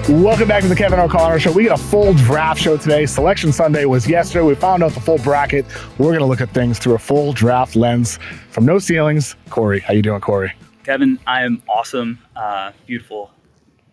Welcome back to the Kevin O'Connor Show. We got a full draft show today. Selection Sunday was yesterday. We found out the full bracket. We're going to look at things through a full draft lens from no ceilings. Corey, how you doing, Corey? Kevin, I am awesome. Beautiful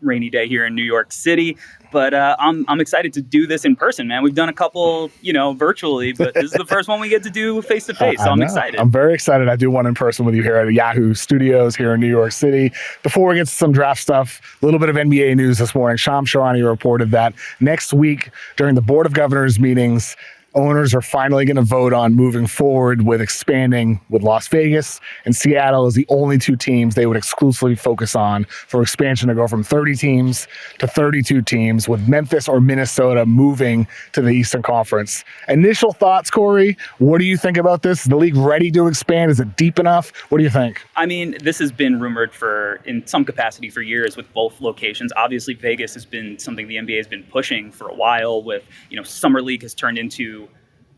rainy day here in New York City. But I'm excited to do this in person, man. We've done a couple, virtually, but this is the first one we get to do face-to-face, so I'm excited. I'm very excited. I do one in person with you here at Yahoo Studios here in New York City. Before we get to some draft stuff, a little bit of NBA news this morning. Shams Charania reported that next week during the Board of Governors meetings, owners are finally going to vote on moving forward with expanding with Las Vegas and Seattle as the only two teams they would exclusively focus on for expansion to go from 30 teams to 32 teams, with Memphis or Minnesota moving to the Eastern Conference. Initial thoughts, Corey? What do you think about this? Is the league ready to expand? Is it deep enough? What do you think? I mean, this has been rumored in some capacity for years with both locations. Obviously, Vegas has been something the NBA has been pushing for a while with, Summer League has turned into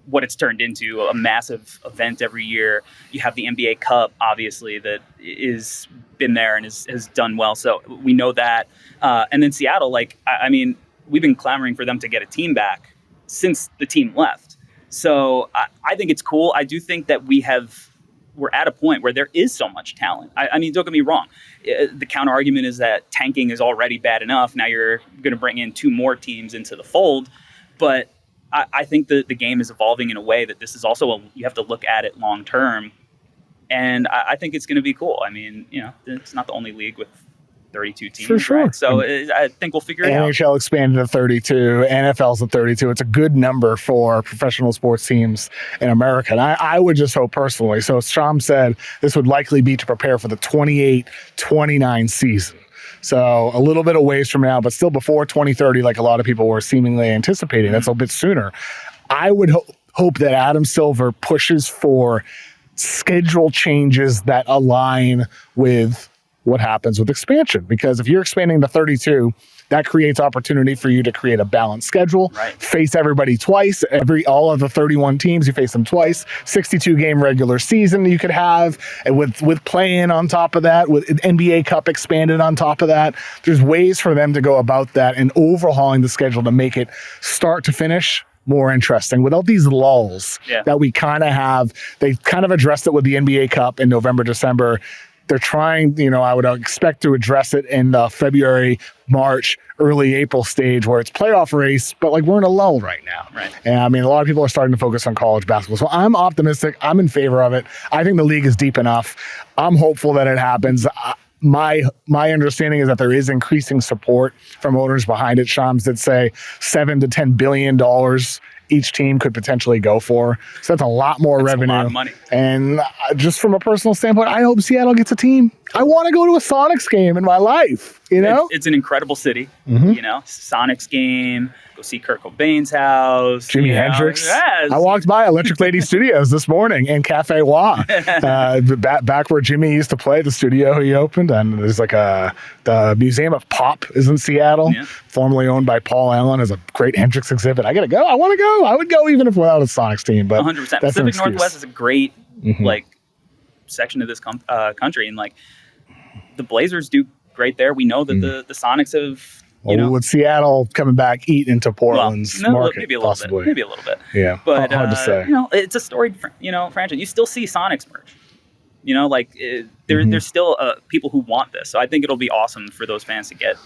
what it's turned into, a massive event every year. You have the NBA Cup, obviously, that is been there and has done well. So we know that. And then Seattle, we've been clamoring for them to get a team back since the team left. So I think it's cool. I do think that we're at a point where there is so much talent. I mean, don't get me wrong. The counter argument is that tanking is already bad enough. Now you're going to bring in two more teams into the fold. But I think the game is evolving in a way that this is also you have to look at it long term, and I think it's going to be cool. I mean, it's not the only league with 32 teams, for sure. Right? So I think we'll figure it out. NHL expanded to 32, NFL's at 32. It's a good number for professional sports teams in America, and I would just hope personally. So as Sham said, this would likely be to prepare for the 28-29 season. So a little bit of ways from now, but still before 2030, like a lot of people were seemingly anticipating. That's a bit sooner. I would hope that Adam Silver pushes for schedule changes that align with what happens with expansion. Because if you're expanding to 32, that creates opportunity for you to create a balanced schedule, right. Face everybody twice, all of the 31 teams, you face them twice, 62 game regular season you could have, and with play-in on top of that, with NBA Cup expanded on top of that, there's ways for them to go about that and overhauling the schedule to make it start to finish more interesting without these lulls that we kind of have. They kind of addressed it with the NBA Cup in November, December. They're trying, I would expect to address it in the February, March, early April stage where it's playoff race, but we're in a lull right now. Right. And I mean, a lot of people are starting to focus on college basketball. So I'm optimistic. I'm in favor of it. I think the league is deep enough. I'm hopeful that it happens. My understanding is that there is increasing support from owners behind it. Shams did say $7 to $10 billion each team could potentially go for. So that's a lot more revenue. A lot of money. And just from a personal standpoint, I hope Seattle gets a team. I want to go to a Sonics game in my life, It's an incredible city, Sonics game, go see Kurt Cobain's house. Jimi Hendrix. Yes. I walked by Electric Lady Studios this morning in Cafe Wa, back where Jimmy used to play, the studio he opened. And there's the Museum of Pop is in Seattle, formerly owned by Paul Allen, as a great Hendrix exhibit. I got to go. I want to go. I would go even if without a Sonics team. But 100%. Pacific Northwest is a great section of this country, and the Blazers do great there. We know that the Sonics have, with Seattle coming back, eat into Portland's market, maybe a little bit. Yeah, but hard to say. It's a storied, franchise. You still see Sonics merch. There's still people who want this. So I think it'll be awesome for those fans to get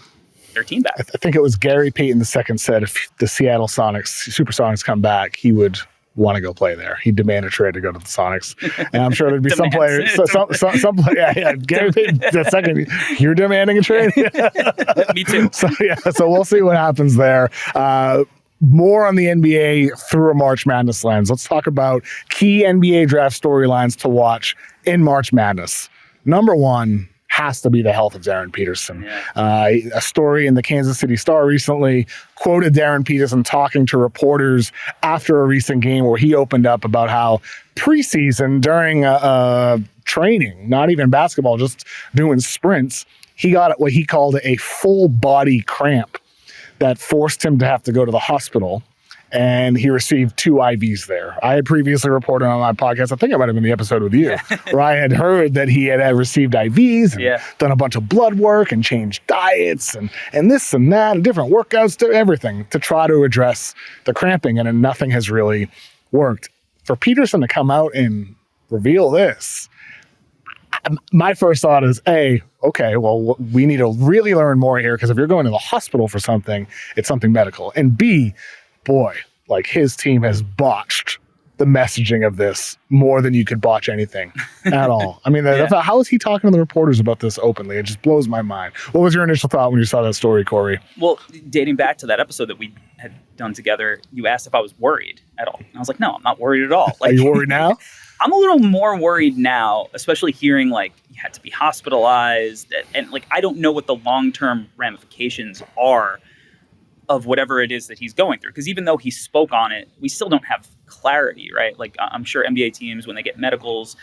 their team back. I think it was Gary Payton II said if the Seattle Supersonics come back, he would want to go play there. He'd demand a trade to go to the Sonics. And I'm sure there'd be some players. Some player, Gary Payton II, you're demanding a trade? Me too. So we'll see what happens there. More on the NBA through a March Madness lens. Let's talk about key NBA draft storylines to watch in March Madness. Number one has to be the health of Darren Peterson. A story in the Kansas City Star recently quoted Darren Peterson talking to reporters after a recent game where he opened up about how preseason during training, not even basketball, just doing sprints, he got what he called a full body cramp that forced him to have to go to the hospital. and he received 2 IVs there. I had previously reported on my podcast, I think I might have been the episode with you, where I had heard that he had received IVs and done a bunch of blood work and changed diets and this and that and different workouts, to everything to try to address the cramping, and nothing has really worked. For Peterson to come out and reveal this, my first thought is, okay, well, we need to really learn more here, because if you're going to the hospital for something, it's something medical. And B, boy, like, his team has botched the messaging of this more than you could botch anything at all. I mean, how is he talking to the reporters about this openly? It just blows my mind. What was your initial thought when you saw that story, Corey? Well, dating back to that episode that we had done together, you asked if I was worried at all. And I was like, no, I'm not worried at all. Like, are you worried now? I'm a little more worried now, especially hearing like you had to be hospitalized, and like I don't know what the long-term ramifications are of whatever it is that he's going through. Because even though he spoke on it, we still don't have clarity, right? Like, I'm sure NBA teams, when they get medicals,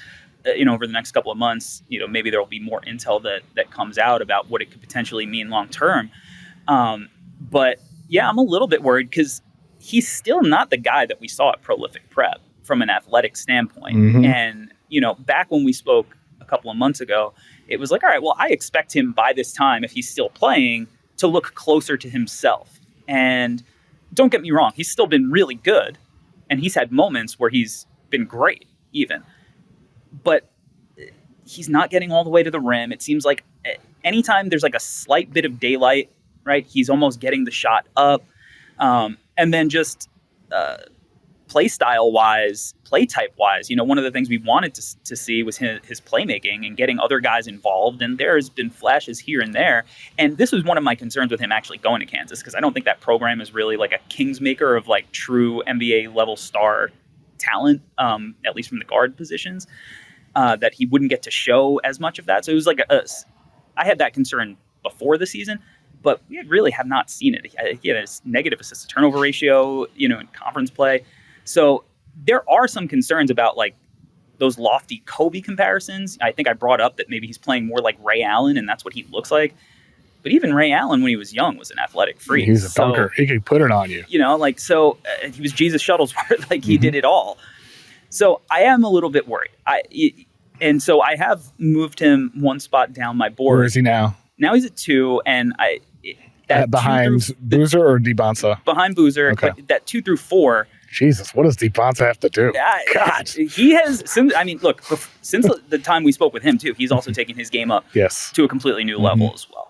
over the next couple of months, maybe there will be more intel that comes out about what it could potentially mean long-term. But yeah, I'm a little bit worried, because he's still not the guy that we saw at Prolific Prep from an athletic standpoint. Mm-hmm. And, back when we spoke a couple of months ago, it was like, all right, well, I expect him by this time, if he's still playing, to look closer to himself. And don't get me wrong, he's still been really good. And he's had moments where he's been great, even. But he's not getting all the way to the rim. It seems like anytime there's like a slight bit of daylight, right, he's almost getting the shot up. And then just play type wise, one of the things we wanted to see was his playmaking and getting other guys involved. And there's been flashes here and there. And this was one of my concerns with him actually going to Kansas, because I don't think that program is really like a kingsmaker of like true NBA level star talent, at least from the guard positions, that he wouldn't get to show as much of that. So it was like I had that concern before the season, but we really have not seen it. He had a negative assist to turnover ratio, in conference play. So there are some concerns about like those lofty Kobe comparisons. I think I brought up that maybe he's playing more like Ray Allen, and that's what he looks like. But even Ray Allen, when he was young, was an athletic freak. He's a dunker. He could put it on you. He was Jesus Shuttlesworth. Like, he did it all. So I am a little bit worried. And so I have moved him one spot down my board. Where is he now? Now he's at 2, and behind Boozer or DeBonsa? Behind Boozer. Okay. But that 2 through 4. Jesus, what does DeBonsa have to do? God. He has, since the time we spoke with him too, he's also taken his game up to a completely new level as well.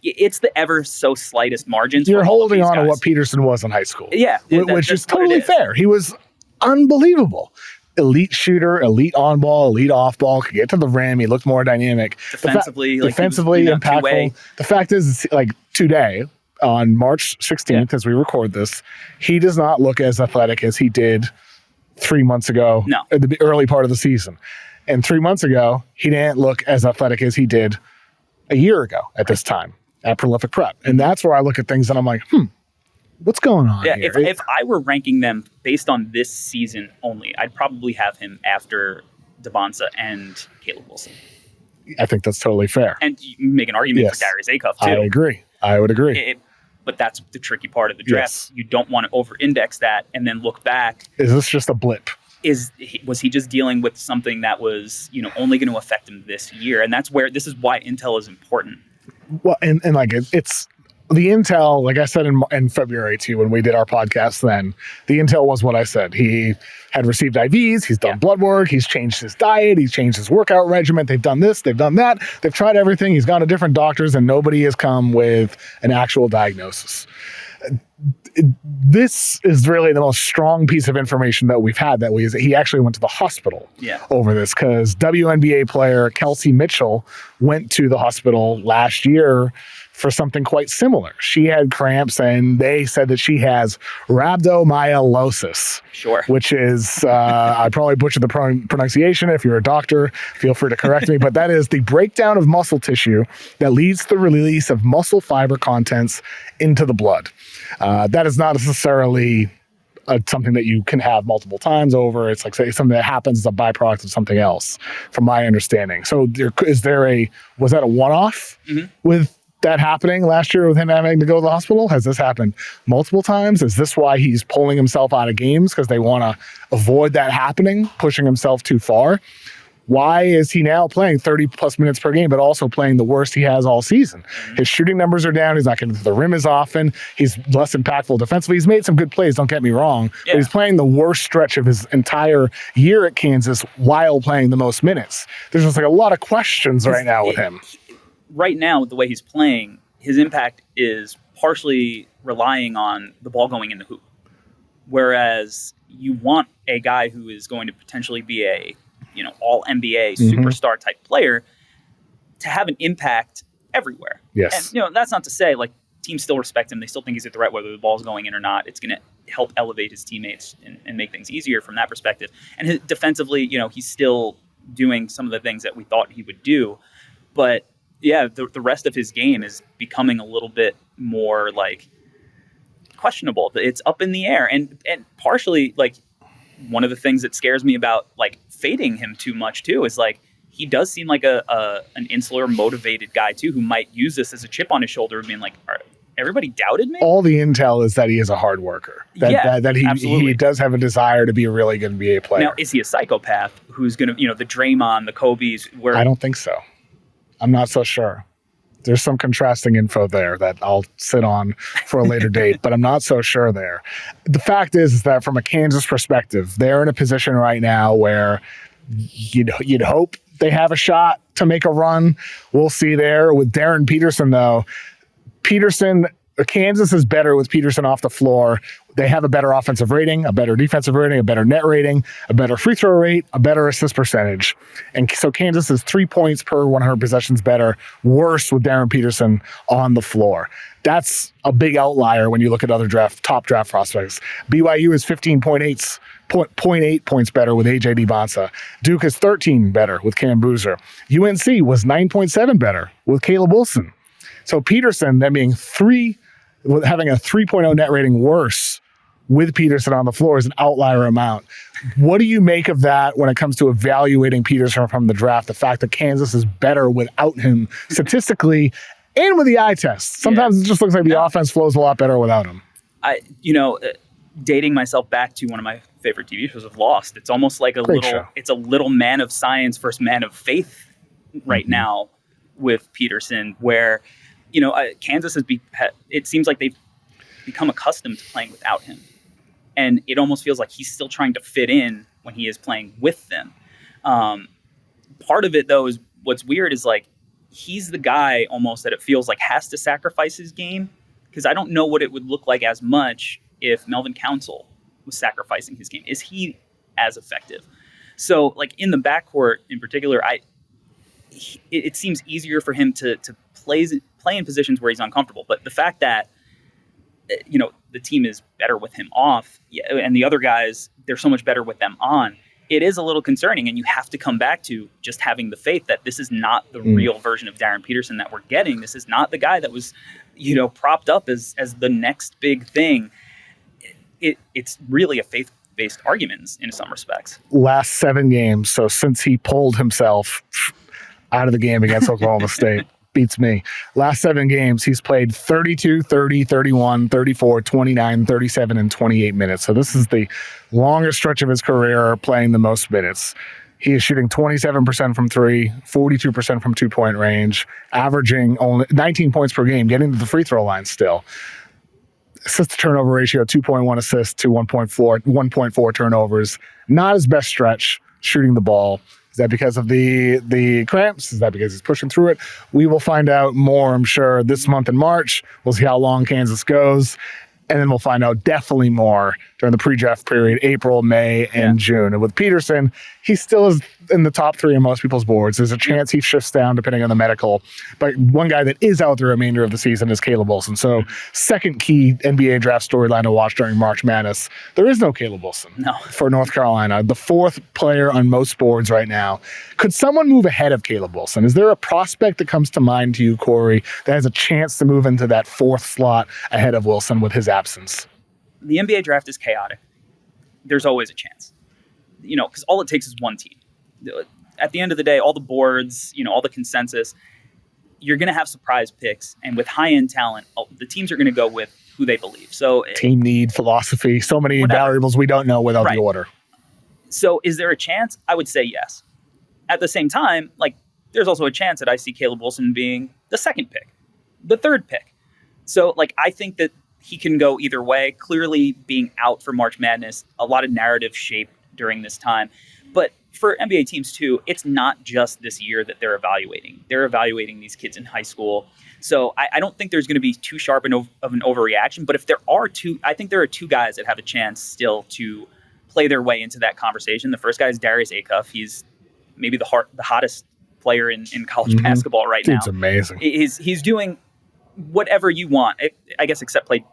It's the ever so slightest margins. You're holding on to what Peterson was in high school. Yeah. Which is totally fair. He was unbelievable. Elite shooter, elite on ball, elite off ball, could get to the rim. He looked more dynamic. Defensively impactful. two-way. The fact is, like, today, on March 16th, as we record this, he does not look as athletic as he did 3 months ago at the early part of the season. And 3 months ago, he didn't look as athletic as he did a year ago at this time at Prolific Prep. And that's where I look at things and I'm like, what's going on here? If I were ranking them based on this season only, I'd probably have him after DeBonsa and Caleb Wilson. I think that's totally fair. And you can make an argument for Darius Acuff, too. I would agree. But that's the tricky part of the draft. Yes. You don't want to over-index that and then look back. Is this just a blip? Was he just dealing with something that was, only going to affect him this year? And this is why intel is important. Well, and like it's the intel, like I said in February too, when we did our podcast then, the intel was what I said. He had received IVs, he's done blood work, he's changed his diet, he's changed his workout regimen, they've done this, they've done that, they've tried everything, he's gone to different doctors, and nobody has come with an actual diagnosis. This is really the most strong piece of information that we've had he actually went to the hospital over this, because WNBA player Kelsey Mitchell went to the hospital last year for something quite similar. She had cramps, and they said that she has rhabdomyolysis. Sure. Which is, I probably butchered the pronunciation. If you're a doctor, feel free to correct me. But that is the breakdown of muscle tissue that leads to the release of muscle fiber contents into the blood. That is not necessarily something that you can have multiple times over. It's like something that happens as a byproduct of something else, from my understanding. So was that a one-off with that happening last year with him having to go to the hospital? Has this happened multiple times? Is this why he's pulling himself out of games because they want to avoid that happening, pushing himself too far? Why is he now playing 30-plus minutes per game, but also playing the worst he has all season? His shooting numbers are down. He's not getting to the rim as often. He's less impactful defensively. He's made some good plays, don't get me wrong. Yeah. But he's playing the worst stretch of his entire year at Kansas while playing the most minutes. There's just like a lot of questions right now with him. Right now, with the way he's playing, his impact is partially relying on the ball going in the hoop. Whereas you want a guy who is going to potentially be a all NBA superstar type player to have an impact everywhere. Yes. And that's not to say like teams still respect him. They still think he's a threat, whether the ball's going in or not. It's going to help elevate his teammates and make things easier from that perspective. And defensively, he's still doing some of the things that we thought he would do. But yeah, the rest of his game is becoming a little bit more like questionable. It's up in the air. And partially like one of the things that scares me about like fading him too much too is like he does seem like an insular motivated guy too, who might use this as a chip on his shoulder of being like, everybody doubted me. All the intel is that he is a hard worker. That he does have a desire to be a really good NBA player. Now, is he a psychopath who's going to, the Draymond, the Kobe's? Where I don't think so. I'm not so sure. There's some contrasting info there that I'll sit on for a later date, but I'm not so sure there. The fact is that from a Kansas perspective, they're in a position right now where you'd hope they have a shot to make a run. We'll see there. With Darren Peterson, though, Kansas is better with Peterson off the floor. They have a better offensive rating, a better defensive rating, a better net rating, a better free throw rate, a better assist percentage. And so Kansas is 3 points per 100 possessions better, worse with Darren Peterson on the floor. That's a big outlier when you look at other top draft prospects. BYU is 0.8 points better with AJ DeBonsa. Duke is 13 better with Cam Boozer. UNC was 9.7 better with Caleb Wilson. So Peterson, then being having a 3.0 net rating worse with Peterson on the floor is an outlier amount. What do you make of that when it comes to evaluating Peterson from the draft? The fact that Kansas is better without him statistically and with the eye test. Sometimes it just looks like the offense flows a lot better without him. Dating myself back to one of my favorite TV shows of Lost, it's almost like it's a little man of science versus man of faith right now with Peterson, where Kansas it seems like they've become accustomed to playing without him. And it almost feels like he's still trying to fit in when he is playing with them. Part of it, though, is what's weird is like he's the guy almost that it feels like has to sacrifice his game, because I don't know what it would look like as much if Melvin Counsell was sacrificing his game. Is he as effective? So like in the backcourt in particular, it seems easier for him to play in positions where he's uncomfortable. But the fact that the team is better with him off, and the other guys, they're so much better with them on, it is a little concerning. And you have to come back to just having the faith that this is not the real version of Darren Peterson that we're getting. This is not the guy that was, propped up as the next big thing. It's really a faith-based argument in some respects. Last 7 games, so since he pulled himself out of the game against Oklahoma State, beats me. Last 7 games, he's played 32, 30, 31, 34, 29, 37, and 28 minutes. So this is the longest stretch of his career playing the most minutes. He is shooting 27% from 3, 42% from 2-point range, averaging only 19 points per game, getting to the free throw line still. Assist to turnover ratio, 2.1 assists to 1.4 turnovers. Not his best stretch shooting the ball. Is that because of the cramps? Is that because he's pushing through it? We will find out more, I'm sure, this month in March. We'll see how long Kansas goes. And then we'll find out definitely more during the pre-draft period, April, May, and June. And with Peterson, he still is in the top 3 on most people's boards. There's a chance he shifts down depending on the medical. But one guy that is out the remainder of the season is Caleb Wilson. So second key NBA draft storyline to watch during March Madness. There is no Caleb Wilson for North Carolina. The 4th player on most boards right now. Could someone move ahead of Caleb Wilson? Is there a prospect that comes to mind to you, Corey, that has a chance to move into that 4th slot ahead of Wilson with his absence? The NBA draft is chaotic. There's always a chance, because all it takes is one team. At the end of the day, all the boards, all the consensus, you're going to have surprise picks. And with high-end talent, the teams are going to go with who they believe. So team need, philosophy, so many variables we don't know without the order. So is there a chance? I would say yes. At the same time, like, there's also a chance that I see Caleb Wilson being the second pick, the third pick. So, like, I think that he can go either way. Clearly, being out for March Madness, a lot of narrative shaped during this time. But for NBA teams, too, it's not just this year that they're evaluating. They're evaluating these kids in high school. So I don't think there's going to be too sharp of an overreaction. But if there are two, I think there are two guys that have a chance still to play their way into that conversation. The first guy is Darius Acuff. He's maybe the hottest player in college basketball right now. It's amazing. He's doing whatever you want, I guess, except play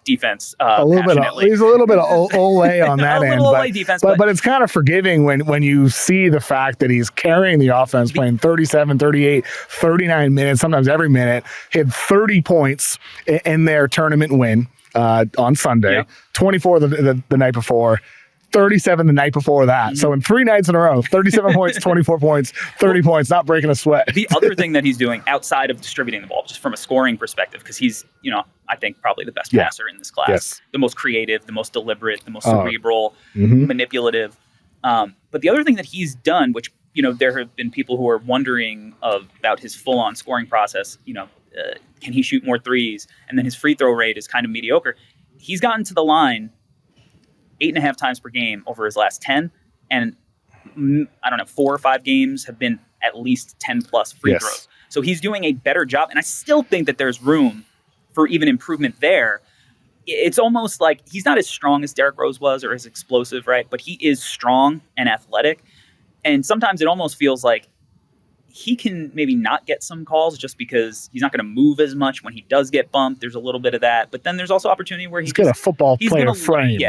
defense. He's a little bit of Ole on that end, Ole defense, but it's kind of forgiving when you see the fact that he's carrying the offense, playing 37, 38, 39 minutes, sometimes every minute, hit 30 points in their tournament win on Sunday, 24 the night before. 37 the night before that. So in 3 nights in a row, 37 points, 24 points, 30 points, not breaking a sweat. The other thing that he's doing outside of distributing the ball, just from a scoring perspective, because he's, I think probably the best passer in this class, the most creative, the most deliberate, the most cerebral, manipulative. But the other thing that he's done, which, there have been people who are wondering about his full-on scoring process, can he shoot more threes? And then his free throw rate is kind of mediocre. He's gotten to the line 8.5 times per game over his last 10. And 4 or 5 games have been at least 10 plus free throws. So he's doing a better job. And I still think that there's room for even improvement there. It's almost like he's not as strong as Derrick Rose was or as explosive, right? But he is strong and athletic. And sometimes it almost feels like he can maybe not get some calls just because he's not going to move as much when he does get bumped. There's a little bit of that, but then there's also opportunity where he's got a football player frame.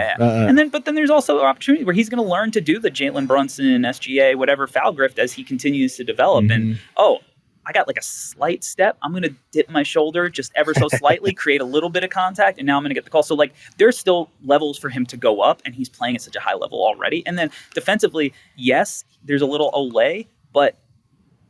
But then there's also opportunity where he's going to learn to do the Jalen Brunson, SGA, whatever foul grift as he continues to develop. And I got like a slight step. I'm going to dip my shoulder just ever so slightly, create a little bit of contact, and now I'm going to get the call. So like, there's still levels for him to go up, and he's playing at such a high level already. And then defensively, yes, there's a little Ole, but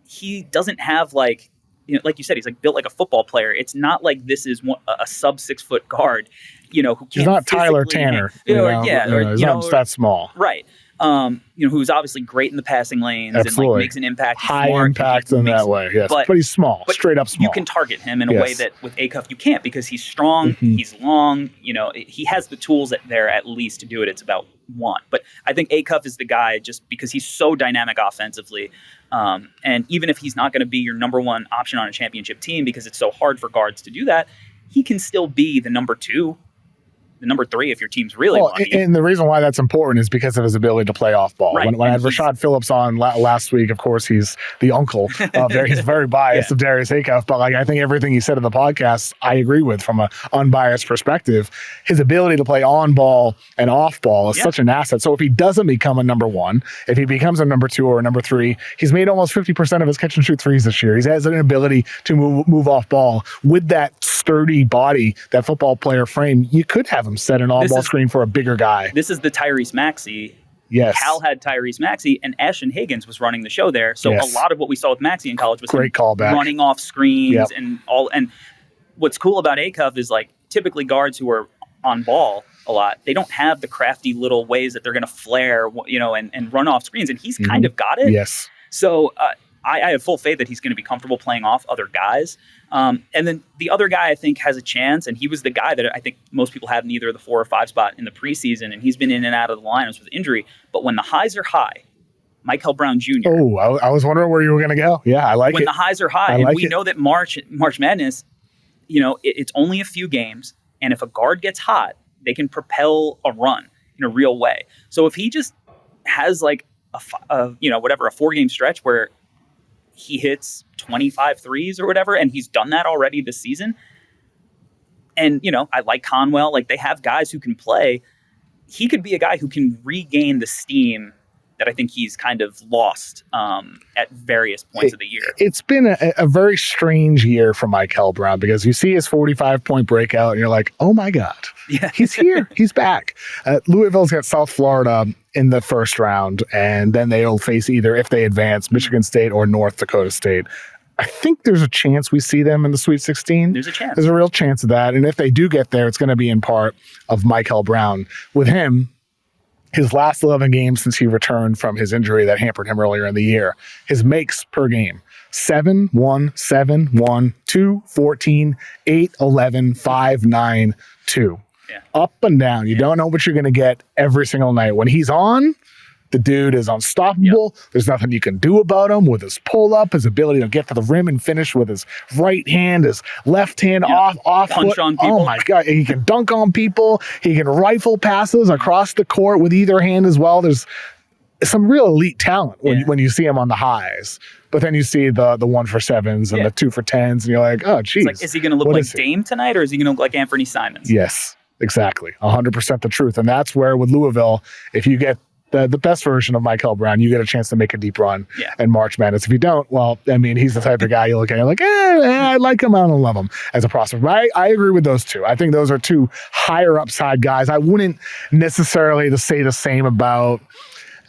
he doesn't have like you said, he's like built like a football player. It's not like this is a sub 6 foot guard, who can't. He's not Tyler Tanner. He's not that small. Right. Who's obviously great in the passing lanes and like makes an impact. High impact in that way, yes. But he's small, straight up small. You can target him in a way that with Acuff you can't, because he's strong, he's long, he has the tools there at least to do it. It's about one. But I think Acuff is the guy just because he's so dynamic offensively. And even if he's not going to be your number one option on a championship team because it's so hard for guards to do that, he can still be the number 2, the number 3 if your team's really lucky. And the reason why that's important is because of his ability to play off ball. Right. When I had Rashad Phillips on last week, of course, he's the uncle. He's very biased of Darius Acuff, but I think everything he said in the podcast, I agree with from an unbiased perspective. His ability to play on ball and off ball is such an asset. So if he doesn't become a number 1, if he becomes a number 2 or a number 3, he's made almost 50% of his catch and shoot threes this year. He has an ability to move off ball with that sturdy body, that football player frame. You could have him set an on-ball screen for a bigger guy. This is the Tyrese Maxey. Yes. Cal had Tyrese Maxey, and Ashton Higgins was running the show there. So a lot of what we saw with Maxey in college was great callback, running off screens and all. And what's cool about Acuff is like typically guards who are on ball a lot, they don't have the crafty little ways that they're going to flare, and run off screens. And he's kind of got it. Yes. So I have full faith that he's going to be comfortable playing off other guys. And then the other guy I think has a chance, and he was the guy that I think most people had in either the 4 or 5 spot in the preseason, and he's been in and out of the lineups with injury. But when the highs are high, Michael Brown Jr. Oh, I was wondering where you were going to go. Yeah, I like when it. When the highs are high, and we know that March Madness, it's only a few games, and if a guard gets hot, they can propel a run in a real way. So if he just has like a 4-game stretch where he hits 25 threes or whatever, and he's done that already this season. And, I like Conwell. Like, they have guys who can play. He could be a guy who can regain the steam that I think he's kind of lost at various points of the year. It's been a very strange year for Michael Brown, because you see his 45-point breakout and you're like, oh my God, he's here. He's back. Louisville's got South Florida in the first round, and then they'll face either, if they advance, Michigan State or North Dakota State. I think there's a chance we see them in the Sweet 16. There's a chance. There's a real chance of that. And if they do get there, it's going to be in part of Michael Brown. With him, his last 11 games since he returned from his injury that hampered him earlier in the year, his makes per game, 7, 1, 7, 1, 2, 14, 8, 11, 5, 9, 2. Yeah. Up and down. You don't know what you're going to get every single night. When he's on, the dude is unstoppable. Yep. There's nothing you can do about him with his pull-up, his ability to get to the rim and finish with his right hand, his left hand off punch foot. on people. Oh my God. He can dunk on people. He can rifle passes across the court with either hand as well. There's some real elite talent when you see him on the highs. But then you see the 1-for-7s and the 2-for-10s, and you're like, oh, geez. It's like, is he going to look like Dame tonight, or is he going to look like Anthony Simons? Yes, exactly. 100% the truth. And that's where with Louisville, if you get the best version of Michael Brown, you get a chance to make a deep run in March Madness. If you don't, well, I mean, he's the type of guy you look at, you're like, I like him, I don't love him as a prospect. But I agree with those two. I think those are two higher upside guys. I wouldn't necessarily say the same about,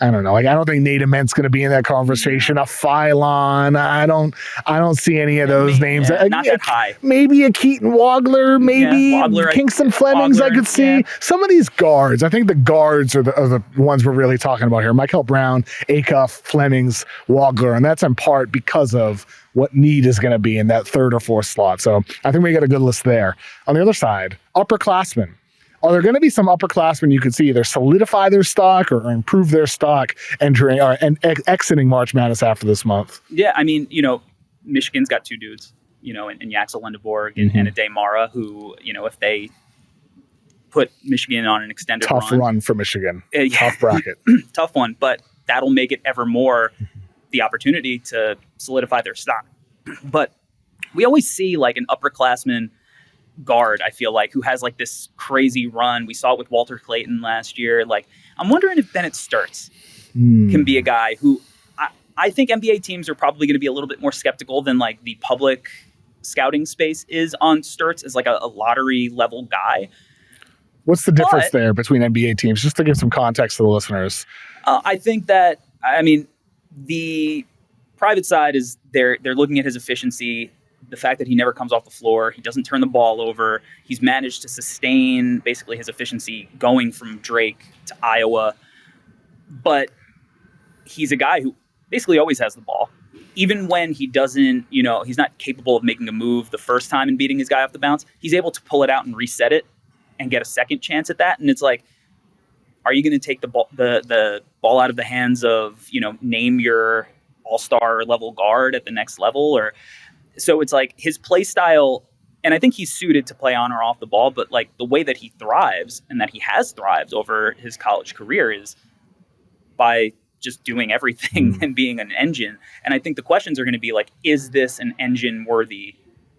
I don't know. Like, I don't think Nate Ament's going to be in that conversation. A Phylon. I don't see any of those names. Not that high. Maybe a Keaton Wagler. Maybe Kingston Flemings. I could see some of these guards. I think the guards are the ones we're really talking about here. Michael Brown, Acuff, Flemings, Wagler, and that's in part because of what need is going to be in that third or fourth slot. So I think we got a good list there. On the other side, upperclassmen. Are there going to be some upperclassmen you could see either solidify their stock or improve their stock entering and exiting March Madness after this month? Yeah, I mean, Michigan's got two dudes, in Yaxel Lendeborg and Ade Mara, who, if they put Michigan on an extended tough run for Michigan. Tough bracket. Tough one, but that'll make it ever more the opportunity to solidify their stock. But we always see like an upperclassman guard, I feel like, who has like this crazy run. We saw it with Walter Clayton last year. Like, I'm wondering if Bennett Sturts can be a guy who I think NBA teams are probably going to be a little bit more skeptical than like the public scouting space is on Sturts as like a lottery level guy. What's the difference there between NBA teams? Just to give some context to the listeners. I think that, the private side is they're looking at his efficiency, the fact that he never comes off the floor, he doesn't turn the ball over. He's managed to sustain basically his efficiency going from Drake to Iowa. But he's a guy who basically always has the ball. Even when he doesn't, he's not capable of making a move the first time and beating his guy off the bounce, he's able to pull it out and reset it and get a second chance at that. And it's like, are you going to take the ball out of the hands of, name your all-star level guard at the next level? Or so it's like his play style, and I think he's suited to play on or off the ball, but like the way that he thrives and that he has thrived over his college career is by just doing everything and being an engine. And I think the questions are going to be like, is this an engine worthy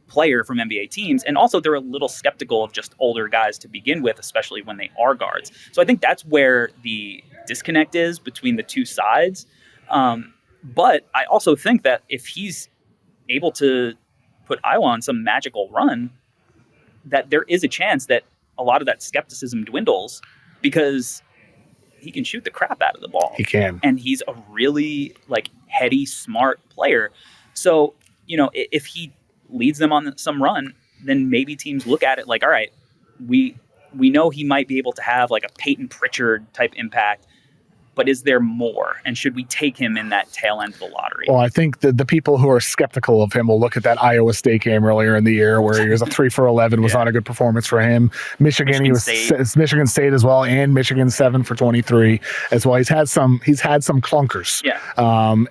player from NBA teams? And also they're a little skeptical of just older guys to begin with, especially when they are guards. So I think that's where the disconnect is between the two sides. But I also think that if he's able to put Iowa on some magical run, that there is a chance that a lot of that skepticism dwindles because he can shoot the crap out of the ball. He can. And he's a really like heady, smart player. So, if he leads them on some run, then maybe teams look at it like, all right, we know he might be able to have like a Peyton Pritchard type impact, but is there more? And should we take him in that tail end of the lottery? Well, I think the people who are skeptical of him will look at that Iowa State game earlier in the year where he was a 3 for 11, was not a good performance for him. Michigan State as well, and Michigan 7 for 23 as well. He's had some clunkers. Yeah.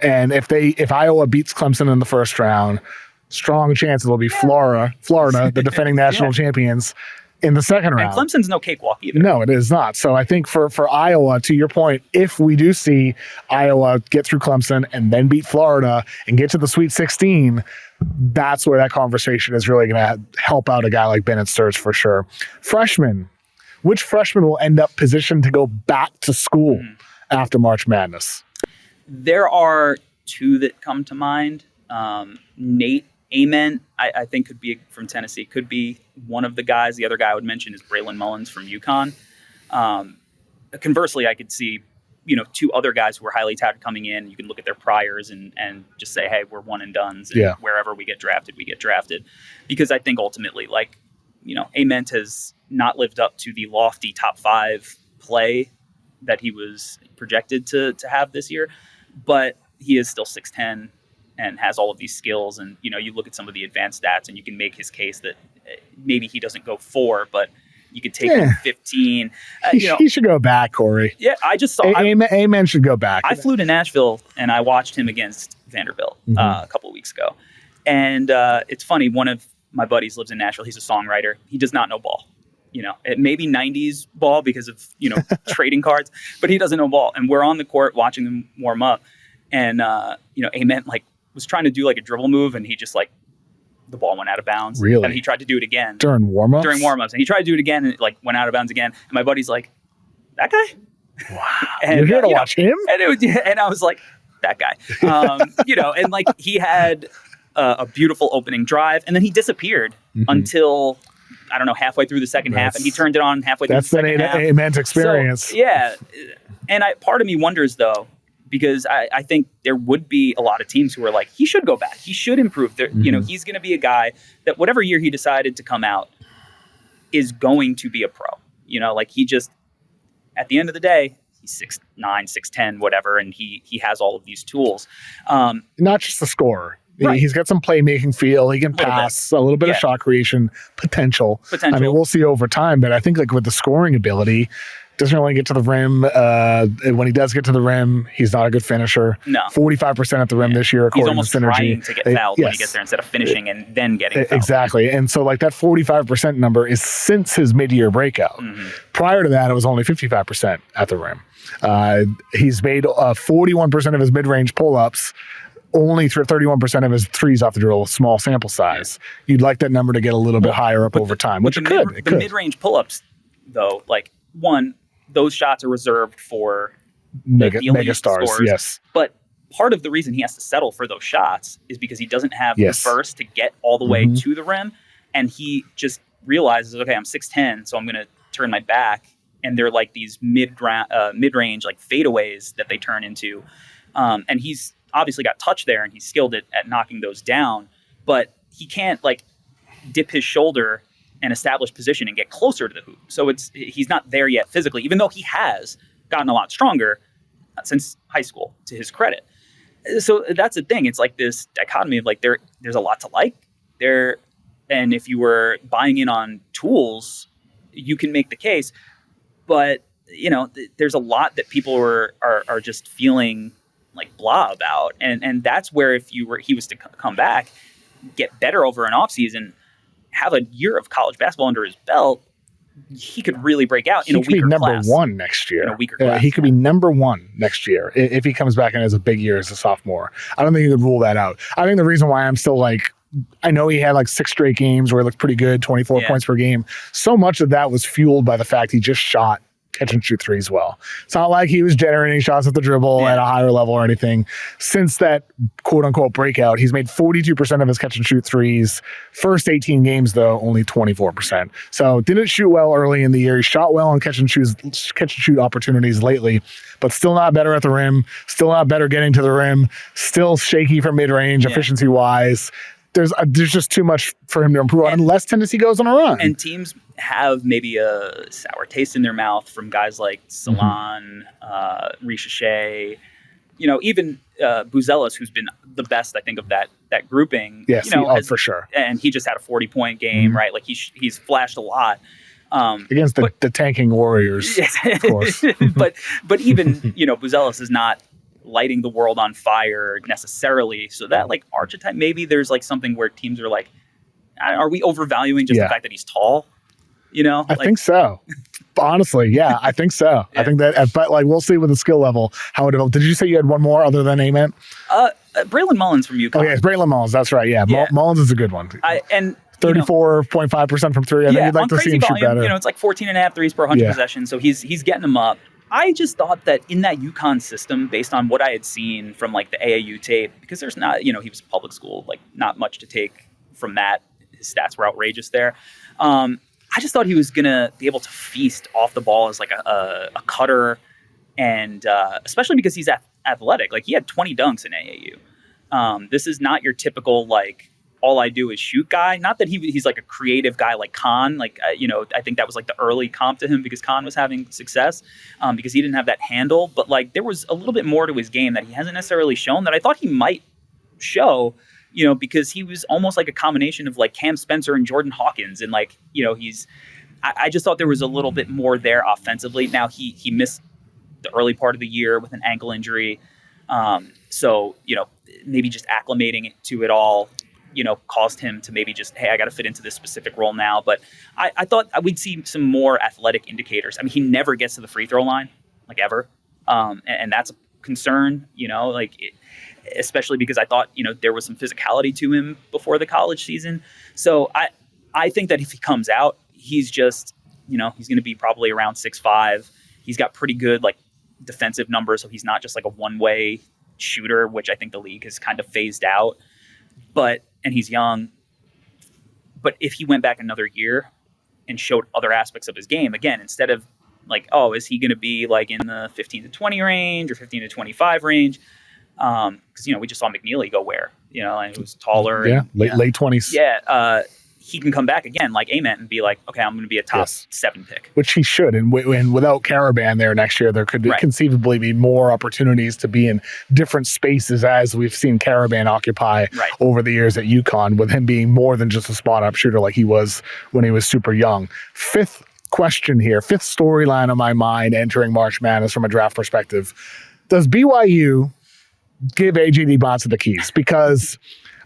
And if Iowa beats Clemson in the first round, strong chance it'll be Florida, the defending national champions, in the second round. And Clemson's no cakewalk either. No, it is not. So I think for Iowa, to your point, if we do see Iowa get through Clemson and then beat Florida and get to the Sweet 16, that's where that conversation is really going to help out a guy like Bennett Sturts for sure. Freshmen. Which freshman will end up positioned to go back to school after March Madness? There are two that come to mind. Nate Ament, I think, could be from Tennessee, could be one of the guys. The other guy I would mention is Braylon Mullins from UConn. Conversely, I could see two other guys who were highly touted coming in. You can look at their priors and just say, hey, we're one and dones. And wherever we get drafted, we get drafted. Because I think ultimately, Ament has not lived up to the lofty top 5 play that he was projected to have this year. But he is still 6'10" and has all of these skills. And, you look at some of the advanced stats and you can make his case that maybe he doesn't go 4, but you could take him 15. He should go back, Corey. Yeah, I just saw. Amen should go back. I flew to Nashville and I watched him against Vanderbilt a couple of weeks ago. And it's funny, one of my buddies lives in Nashville. He's a songwriter. He does not know ball. It may be 90s ball because of, trading cards, but he doesn't know ball. And we're on the court watching them warm up. And, Amen was trying to do a dribble move and he just the ball went out of bounds. Really? And he tried to do it again. During warm-ups? During warm-ups. And he tried to do it again and it went out of bounds again. And my buddy's like, that guy? Wow. And, you're here to watch him? And I was like, that guy. And he had a beautiful opening drive and then he disappeared until, I don't know, halfway through the second half. And he turned it on halfway through the second half. That's an Ament experience. So, yeah. And part of me wonders, though, because I think there would be a lot of teams who are like, he should go back. He should improve. He's going to be a guy that whatever year he decided to come out is going to be a pro. He just, at the end of the day, he's 6'9", 6'10", whatever, and he has all of these tools. Not just the scorer. Right. He's got some playmaking feel. He can pass, a little bit of shot creation potential. I mean, we'll see over time, but I think with the scoring ability, doesn't really get to the rim. When he does get to the rim, he's not a good finisher. No. 45% at the rim this year, according to Synergy. He's almost trying to get fouled when he gets there instead of finishing and then getting fouled. Exactly. And so that 45% number is since his mid-year breakout. Prior to that, it was only 55% at the rim. He's made 41% of his mid-range pull-ups, only 31% of his threes off the dribble, small sample size. You'd like that number to get a little bit higher up over time, which it could. The mid-range pull-ups, though, one, those shots are reserved for mega stars, yes. But part of the reason he has to settle for those shots is because he doesn't have the burst to get all the way to the rim. And he just realizes, okay, I'm 6'10", so I'm going to turn my back. And they're these mid-range fadeaways that they turn into. And he's obviously got touch there and he's skilled at knocking those down. But he can't dip his shoulder and establish position and get closer to the hoop. So he's not there yet physically, even though he has gotten a lot stronger since high school, to his credit. So that's the thing. It's this dichotomy of there's a lot to like there. And if you were buying in on tools, you can make the case. But, there's a lot that people are just feeling blah about. And that's where if he was to come back, get better over an offseason, have a year of college basketball under his belt, he could really break out in a weaker class. He could be number one next year. In a weaker class. He could be number one next year if he comes back and has a big year as a sophomore. I don't think you could rule that out. I think the reason why I'm still I know he had 6 straight games where he looked pretty good, 24 points per game. So much of that was fueled by the fact he just shot catch and shoot threes well. It's not like he was generating shots at the dribble at a higher level or anything. Since that quote unquote breakout, he's made 42% of his catch and shoot threes. First 18 games though, only 24%. So didn't shoot well early in the year. He shot well on catch and shoot opportunities lately, but still not better at the rim, still not better getting to the rim, still shaky from mid-range efficiency wise. There's just too much for him to improve on unless Tennessee goes on a run. And teams have maybe a sour taste in their mouth from guys like Salon, Richeche, even Buzelis, who's been the best, I think, of that grouping. Yes, for sure. And he just had a 40-point game, right? He's flashed a lot. Against the tanking Warriors, of course. but even, Buzelis is not lighting the world on fire necessarily. So that archetype, maybe there's something where teams are are we overvaluing just the fact that he's tall? I think so. Honestly, yeah, I think so. I think that, but we'll see with the skill level how it evolves. Did you say you had one more other than Ament? Braylon Mullins from UConn. Oh yeah, it's Braylon Mullins. That's right. Yeah, Mullins is a good one. 34.5% from three. I think you'd like to see him shoot better. It's 14.5 threes per 100 possessions. So he's getting them up. I just thought that in that UConn system, based on what I had seen from the AAU tape, because there's not, he was public school, not much to take from that. His stats were outrageous there. I just thought he was going to be able to feast off the ball as a cutter And especially because he's athletic. Like, he had 20 dunks in AAU. This is not your typical, like, all I do is shoot guy. Not that he's like a creative guy like Khan. Like, I think that was like the early comp to him because Khan was having success because he didn't have that handle. But like, there was a little bit more to his game that he hasn't necessarily shown that I thought he might show, because he was almost like a combination of like Cam Spencer and Jordan Hawkins. And like, I just thought there was a little bit more there offensively. Now he missed the early part of the year with an ankle injury. So, maybe just acclimating to it all, caused him to maybe just, hey, I got to fit into this specific role now. But I thought we'd see some more athletic indicators. I mean, he never gets to the free throw line, like, ever. And that's a concern, especially because I thought, there was some physicality to him before the college season. So I think that if he comes out, he's just, he's going to be probably around 6'5". He's got pretty good, like, defensive numbers. So he's not just like a one-way shooter, which I think the league has kind of phased out. And he's young. But if he went back another year and showed other aspects of his game, again, instead of like, oh, is he going to be like in the 15 to 20 range or 15 to 25 range? Because, we just saw McNeely go where, and he was taller. Yeah, and, late 20s. Yeah. He can come back again like Ament and be like, okay, I'm going to be a top 7 pick. Which he should. And without Caravan there next year, there could conceivably be more opportunities to be in different spaces as we've seen Caravan occupy over the years at UConn, with him being more than just a spot-up shooter like he was when he was super young. Fifth question here, fifth storyline on my mind entering March Madness from a draft perspective. Does BYU give AJ DiBonsa the keys? Because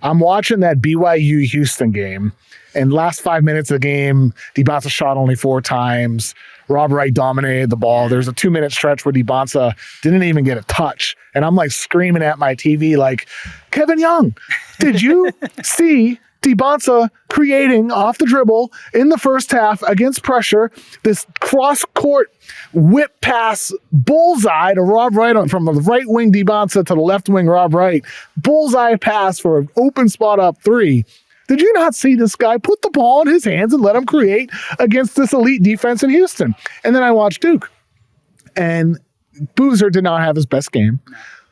I'm watching that BYU Houston game, and last 5 minutes of the game, DiBonsa shot only 4 times. Rob Wright dominated the ball. There's a 2-minute stretch where DiBonsa didn't even get a touch. And I'm like screaming at my TV like, Kevin Young, did you see DiBonsa creating off the dribble in the first half against pressure this cross-court whip pass bullseye to Rob Wright from the right wing DiBonsa to the left wing Rob Wright. Bullseye pass for an open spot up 3. Did you not see this guy put the ball in his hands and let him create against this elite defense in Houston? And then I watched Duke. And Boozer did not have his best game.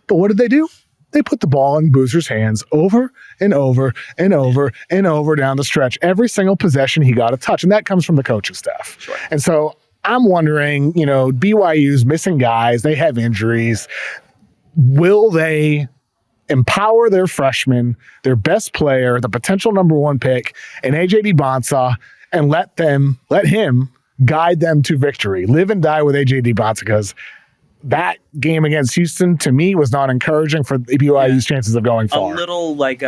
But what did they do? They put the ball in Boozer's hands over and over and over and over down the stretch. Every single possession he got a touch. And that comes from the coaching staff. Sure. And so I'm wondering, BYU's missing guys. They have injuries. Will they empower their freshman, their best player, the potential number 1 pick, and AJ DiBonsa, and let him guide them to victory? Live and die with AJ DiBonsa, because that game against Houston, to me, was not encouraging for BYU's chances of going far. A little like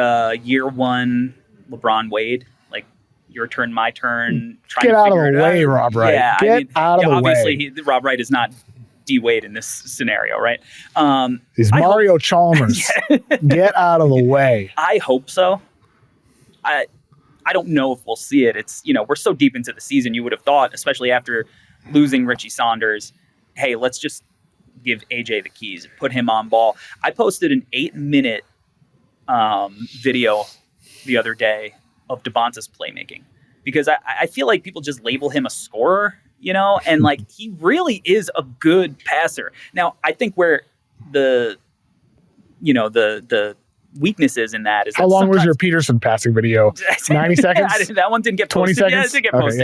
year 1 LeBron Wade, like your turn, my turn. Get out of the way, Rob Wright. Yeah, Get out of the way. Obviously, Rob Wright is not D Wade in this scenario, right? He's Mario Chalmers. Get out of the way. I hope so. I don't know if we'll see it. It's, we're so deep into the season. You would have thought, especially after losing Richie Saunders, hey, let's just give AJ the keys, put him on ball. I posted an 8-minute video the other day of DiBonsa's playmaking, because I feel like people just label him a scorer, and like, he really is a good passer. Now, I think where the weaknesses in that is how long was your Peterson passing video? 90 seconds? That one didn't get 20 posted. seconds? Yeah, it didn't get posted.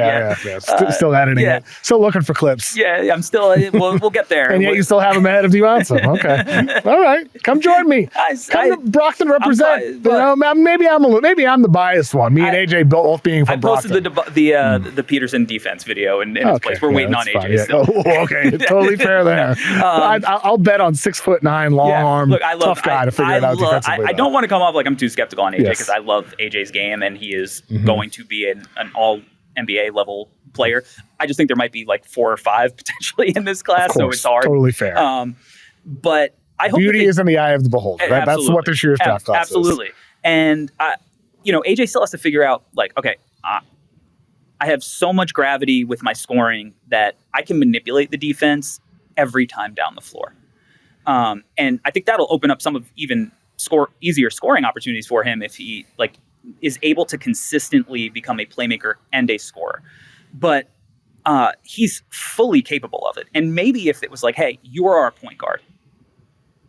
Yeah. Still editing it. Still looking for clips. Yeah, I'm still, we'll get there. And yet you still have him ahead of DiBonsa. Okay. All right. Come join me. Come to Brockton represent. Maybe I'm the biased one. Me and AJ both being from Brockton. I posted the Peterson defense video in his place. We're waiting on AJ still. Oh, okay. Totally fair there. I'll bet on 6'9" long arm tough guy to figure it out defensively. I don't want to come off like I'm too skeptical on AJ, because I love AJ's game and he is going to be an all NBA level player. I just think there might be like 4 or 5 potentially in this class, so it's hard. Totally fair. But I hope beauty is in the eye of the beholder. That's what this year's draft class is. Absolutely. And AJ still has to figure out, like, okay, I have so much gravity with my scoring that I can manipulate the defense every time down the floor. And I think that'll open up some of even easier scoring opportunities for him if he is able to consistently become a playmaker and a scorer. But he's fully capable of it. And maybe if it was like, hey, you are our point guard,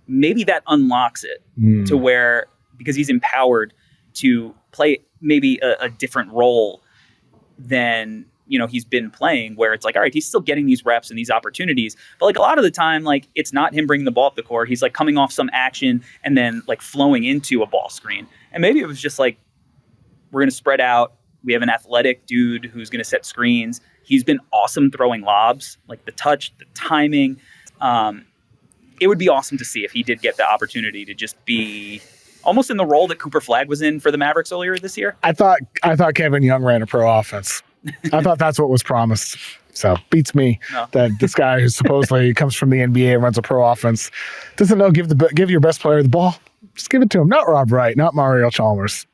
maybe that unlocks it to where, because he's empowered to play maybe a different role than, he's been playing, where it's like, all right, he's still getting these reps and these opportunities. But like a lot of the time, like it's not him bringing the ball up the court. He's like coming off some action and then like flowing into a ball screen. And maybe it was just like, we're going to spread out. We have an athletic dude who's going to set screens. He's been awesome throwing lobs, like the touch, the timing. It would be awesome to see if he did get the opportunity to just be almost in the role that Cooper Flagg was in for the Mavericks earlier this year. I thought Kevin Young ran a pro offense. I thought that's what was promised. So beats me that this guy who supposedly comes from the NBA and runs a pro offense doesn't know give your best player the ball. Just give it to him. Not Rob Wright, not Mario Chalmers.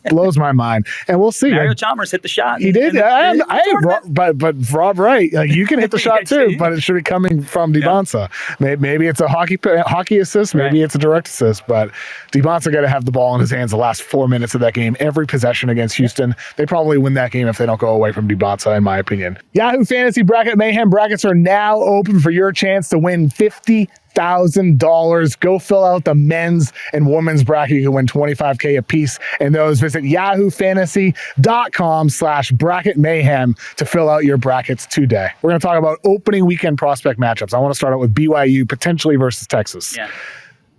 Blows my mind, and we'll see. Mario Chalmers hit the shot. He did. But Rob Wright, like you can hit the shot too, but it should be coming from DeBonsa. Maybe it's a hockey assist, maybe it's a direct assist, but DeBonsa got to have the ball in his hands the last 4 minutes of that game. Every possession against Houston, they probably win that game if they don't go away from DeBonsa, in my opinion. Yahoo Fantasy Bracket Mayhem brackets are now open for your chance to win $50,000. Go fill out the men's and women's bracket. You can win $25K a piece. And those, visit yahoofantasy.com/bracket mayhem to fill out your brackets today. We're going to talk about opening weekend prospect matchups. I want to start out with BYU potentially versus Texas. Yeah.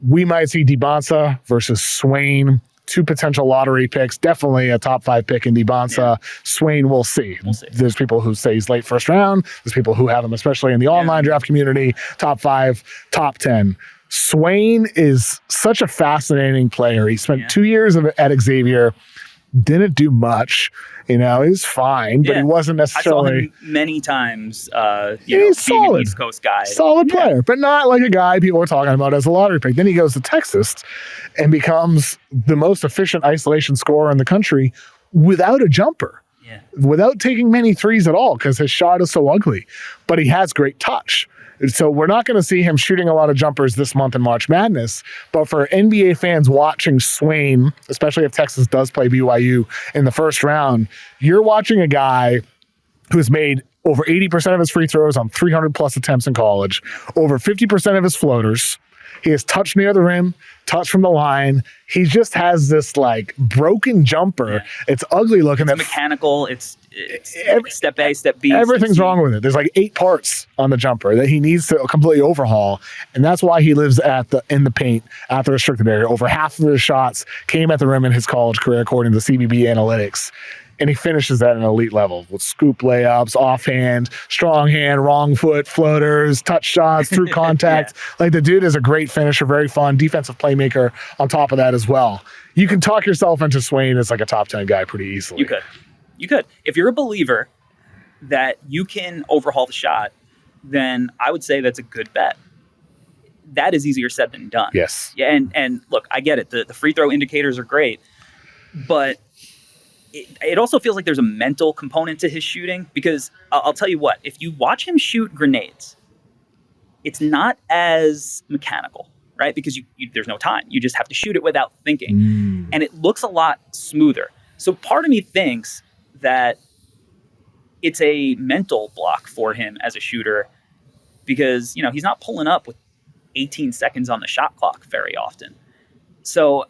We might see DeBonsa versus Swain. 2 potential lottery picks. Definitely a top 5 pick in DeBonsa. Yeah. Swain, we'll see. There's people who say he's late first round. There's people who have him, especially in the online draft community, top 5, top 10. Swain is such a fascinating player. He spent 2 years at Xavier, didn't do much. He was fine, but he wasn't necessarily. I saw him many times. He's solid, an East Coast guy, solid player, but not like a guy people are talking about as a lottery pick. Then he goes to Texas and becomes the most efficient isolation scorer in the country without a jumper, without taking many threes at all because his shot is so ugly. But he has great touch. So we're not going to see him shooting a lot of jumpers this month in March Madness. But for NBA fans watching Swain, especially if Texas does play BYU in the first round, you're watching a guy who's made over 80% of his free throws on 300-plus attempts in college, over 50% of his floaters. He has touch near the rim, touch from the line. He just has this like broken jumper. Yeah. It's ugly looking. It's mechanical. It's step A, step B. Everything's wrong with it. There's like 8 parts on the jumper that he needs to completely overhaul. And that's why he lives in the paint at the restricted area. Over half of his shots came at the rim in his college career, according to CBB analytics. And he finishes at an elite level with scoop layups, offhand, strong hand, wrong foot, floaters, touch shots, through contact. Like the dude is a great finisher, very fun, defensive playmaker on top of that as well. You can talk yourself into Swain as like a top 10 guy pretty easily. You could. If you're a believer that you can overhaul the shot, then I would say that's a good bet. That is easier said than done. Yes. Yeah, and look, I get it. The free throw indicators are great, but it also feels like there's a mental component to his shooting because I'll tell you what, if you watch him shoot grenades, it's not as mechanical, right? Because there's no time. You just have to shoot it without thinking. And it looks a lot smoother. So part of me thinks that it's a mental block for him as a shooter because, he's not pulling up with 18 seconds on the shot clock very often. So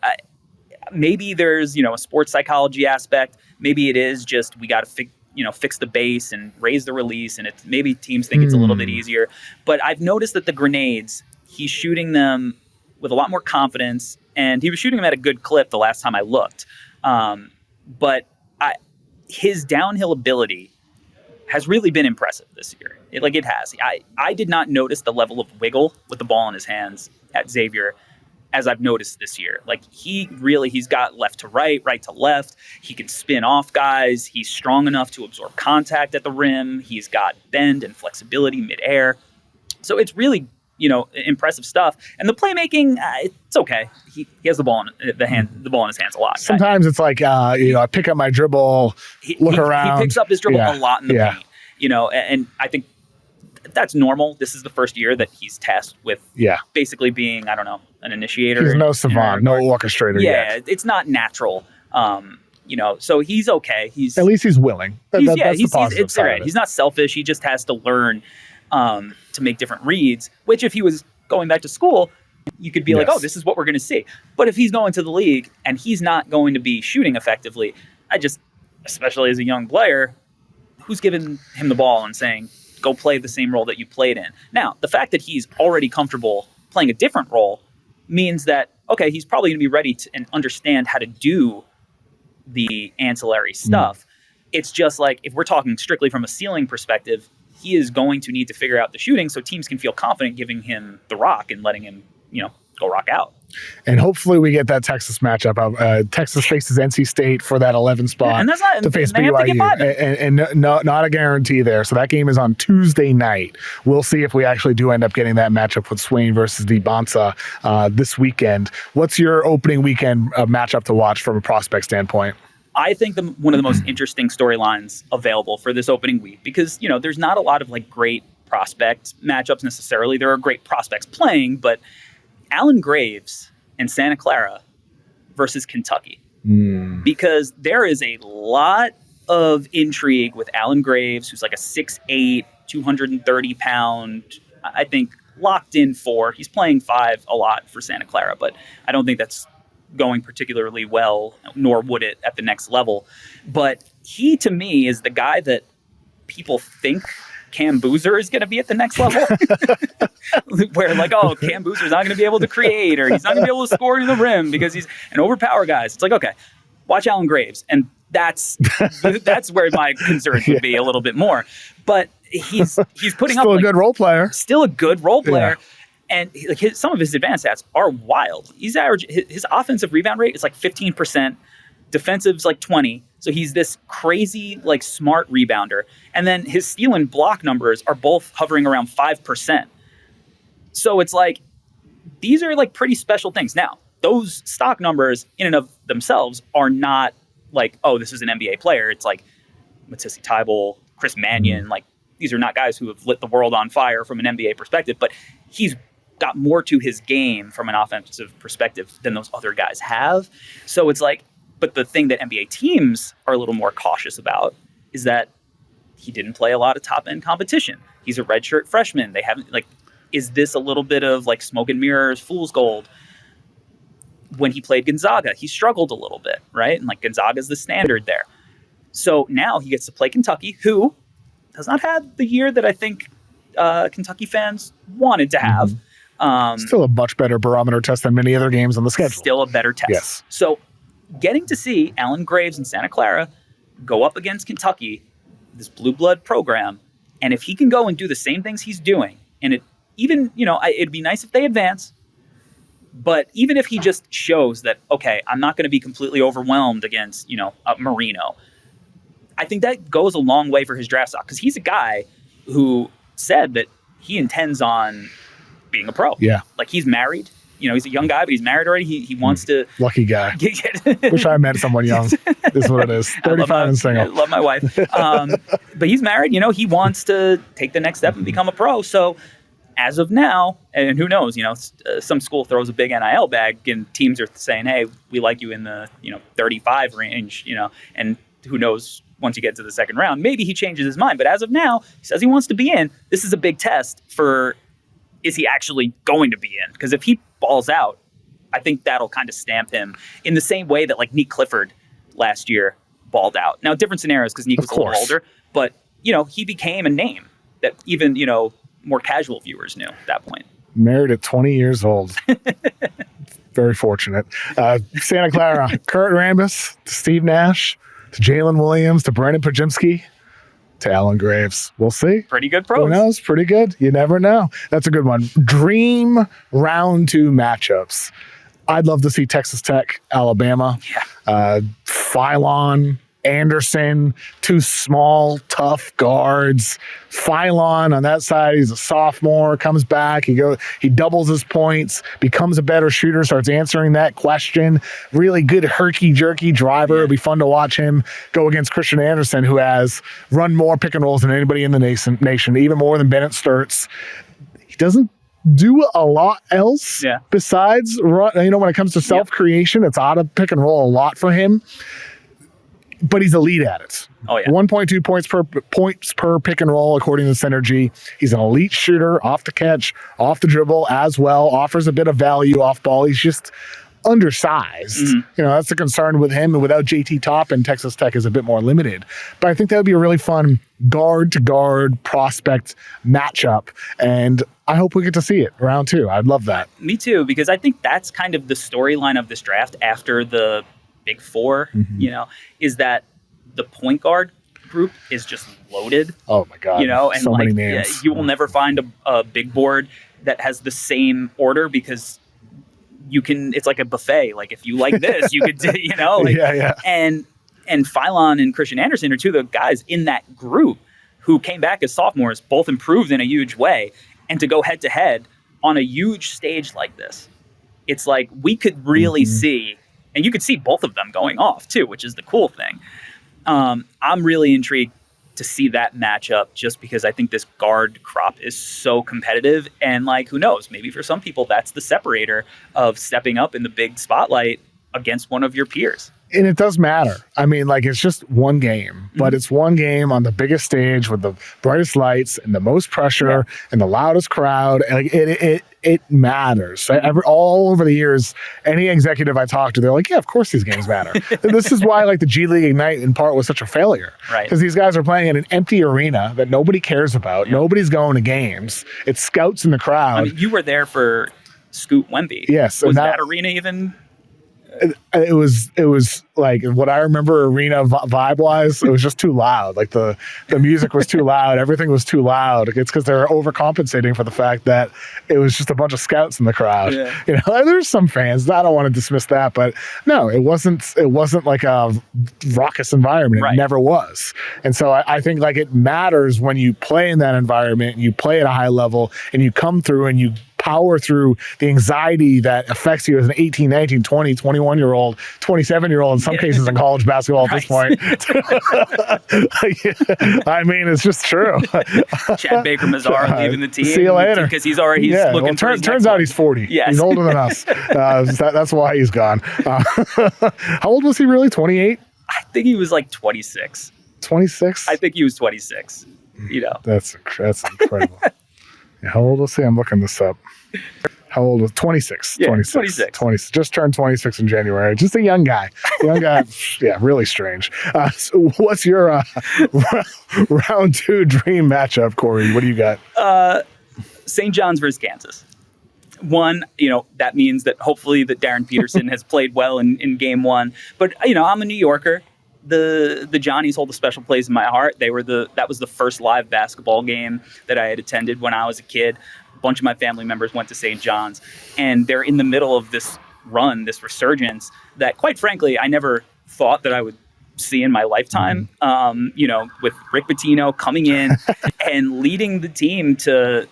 maybe there's, a sports psychology aspect. Maybe it is just we got to fix the base and raise the release, and maybe teams think it's a little bit easier. But I've noticed that the grenades, he's shooting them with a lot more confidence, and he was shooting them at a good clip the last time I looked. But his downhill ability has really been impressive this year. It has. I did not notice the level of wiggle with the ball in his hands at Xavier as I've noticed this year. He's got left to right, right to left. He can spin off guys. He's strong enough to absorb contact at the rim. He's got bend and flexibility midair. So it's really, impressive stuff. And the playmaking, it's okay. He has the ball in his hands a lot. Sometimes it's like, I pick up my dribble, look around. He picks up his dribble a lot in the paint. And I think that's normal. This is the first year that he's tasked with basically being, an initiator. He's no savant, no orchestrator yet. It's not natural. So he's okay. At least he's willing. That's the positive side of it. He's not selfish. He just has to learn to make different reads, which if he was going back to school, you could be like, oh, this is what we're going to see. But if he's going to the league and he's not going to be shooting effectively, especially as a young player, who's giving him the ball and saying, go play the same role that you played in? Now, the fact that he's already comfortable playing a different role means that, okay, he's probably going to be ready to and understand how to do the ancillary stuff. It's just like, if we're talking strictly from a ceiling perspective, he is going to need to figure out the shooting so teams can feel confident giving him the rock and letting him, go rock out. And hopefully we get that Texas matchup. Texas faces NC State for that 11 spot and that's not, to face BYU. And not a guarantee there. So that game is on Tuesday night. We'll see if we actually do end up getting that matchup with Swain versus DeBonsa this weekend. What's your opening weekend matchup to watch from a prospect standpoint? I think one of the most interesting storylines available for this opening week, because, there's not a lot of great prospect matchups necessarily. There are great prospects playing, but Allen Graves and Santa Clara versus Kentucky. Because there is a lot of intrigue with Allen Graves, who's like a 6'8", 230-pound, I think locked in 4. He's playing 5 a lot for Santa Clara, but I don't think that's going particularly well, nor would it at the next level. But he, to me, is the guy that people think Cam Boozer is going to be at the next level. Where Cam Boozer's not going to be able to create, or he's not going to be able to score in the rim because he's an overpower guy. It's like, okay, watch Allen Graves. And that's where my concerns would be a little bit more. But he's putting still a good role player. Still a good role player. Yeah. And some of his advanced stats are wild. He's his offensive rebound rate is 15%. Defensive's 20. So he's this crazy, smart rebounder. And then his steal and block numbers are both hovering around 5%. So it's these are pretty special things. Now, those stock numbers in and of themselves are not oh, this is an NBA player. It's Matisse Thybulle, Chris Mannion. These are not guys who have lit the world on fire from an NBA perspective, but he's got more to his game from an offensive perspective than those other guys have. So it's but the thing that NBA teams are a little more cautious about is that he didn't play a lot of top-end competition. He's a redshirt freshman. They haven't, is this a little bit of smoke and mirrors, fool's gold? When he played Gonzaga, he struggled a little bit, right? And Gonzaga's the standard there. So now he gets to play Kentucky, who has not had the year that I think Kentucky fans wanted to have. Still a much better barometer test than many other games on the schedule. Still a better test. Yes. So getting to see Allen Graves and Santa Clara go up against Kentucky, this blue blood program, and if he can go and do the same things he's doing, and it'd be nice if they advance, but even if he just shows that, okay, I'm not going to be completely overwhelmed against, Marino, I think that goes a long way for his draft stock, because he's a guy who said that he intends on being a pro. Yeah. He's married. He's a young guy, but he's married already. He wants to... Lucky guy. Wish I met someone young. This is what it is. 35 and single. I love my wife. But he's married. He wants to take the next step and become a pro. So as of now, and who knows, some school throws a big NIL bag and teams are saying, hey, we like you in the 35 range, and who knows, once you get to the second round, maybe he changes his mind. But as of now, he says he wants to be in. This is a big test for... is he actually going to be in? Because if he balls out, I think that'll kind of stamp him in the same way that Nick Clifford last year balled out. Now, different scenarios because Nick was a little older, but he became a name that even more casual viewers knew at that point. Married at 20 years old. Very fortunate. Santa Clara, Kurt Rambis, to Steve Nash, to Jalen Williams, to Brandon Pajimski, to Allen Graves. We'll see. Pretty good pros. Who knows? Pretty good. You never know. That's a good one. Dream round 2 matchups. I'd love to see Texas Tech, Alabama. Yeah. Phylon, Anderson, 2 small, tough guards. Phylon on that side, he's a sophomore, comes back, he doubles his points, becomes a better shooter, starts answering that question. Really good herky-jerky driver. Yeah. It'd be fun to watch him go against Christian Anderson, who has run more pick and rolls than anybody in the nation, even more than Bennett Sturts. He doesn't do a lot else besides run. When it comes to self-creation, it's out of pick and roll a lot for him. but he's elite at it. Oh, yeah. 1.2 points per pick and roll, according to Synergy. He's an elite shooter, off the catch, off the dribble as well, offers a bit of value off ball. He's just undersized. You know, that's the concern with him. And without JT Toppin, Texas Tech is a bit more limited. But I think that would be a really fun guard-to-guard prospect matchup. And I hope we get to see it round 2. I'd love that. Me too, because I think that's kind of the storyline of this draft after the Big Four, you know, is that the point guard group is just loaded. Oh, my God. You know, and so like, many names. Yeah, you will never find a big board that has the same order because you can, it's like a buffet. Like if you like this, you could, you know, like, and Phylon and Christian Anderson are two of the guys in that group who came back as sophomores, both improved in a huge way. And to go head to head on a huge stage like this, it's like we could really see, and you could see both of them going off too, which is the cool thing. I'm really intrigued to see that matchup just because I think this guard crop is so competitive. And like, who knows, maybe for some people, that's the separator of stepping up in the big spotlight against one of your peers. And it does matter. I mean, like, it's just one game, but it's one game on the biggest stage with the brightest lights and the most pressure and the loudest crowd. Like, it matters. All over the years, any executive I talk to, they're like, yeah, of course these games matter. And this is why, like, the G League Ignite in part was such a failure. Right. Because these guys are playing in an empty arena that nobody cares about. Nobody's going to games. It's scouts in the crowd. I mean, you were there for Scoot Wemby. Yes. Was that arena even... It was like what I remember arena vibe wise. It was just too loud. Like the music was too loud. Everything was too loud. It's because they're overcompensating for the fact that it was just a bunch of scouts in the crowd. Yeah. You know, there's some fans. I don't want to dismiss that, but no, it wasn't like a raucous environment. It never was. And so I think like it matters when you play in that environment, you play at a high level, and you come through and you power through the anxiety that affects you as an 18, 19, 20, 21-year-old, 27-year-old, in some cases in college basketball at this point. I mean, it's just true. Chad Baker-Mazara leaving the team. See you later. Because he's already looking for his turns out he's 40. Yes. He's older than us. That's why he's gone. How old was he really? 28? I think he was like 26. 26? I think he was 26. You know. That's incredible. How old was he? I'm looking this up. How old was 26? Yeah, 26. Just turned 26 in January. Just a young guy. Yeah, really strange. So what's your round 2 dream matchup, Corey? What do you got? St. John's versus Kansas. One, you know, that means that hopefully that Darren Peterson has played well in game 1. But, you know, I'm a New Yorker. The Johnnies hold a special place in my heart. That was the first live basketball game that I had attended when I was a kid. A bunch of my family members went to St. John's, and they're in the middle of this run, this resurgence that, quite frankly, I never thought that I would see in my lifetime. You know, with Rick Pitino coming in and leading the team to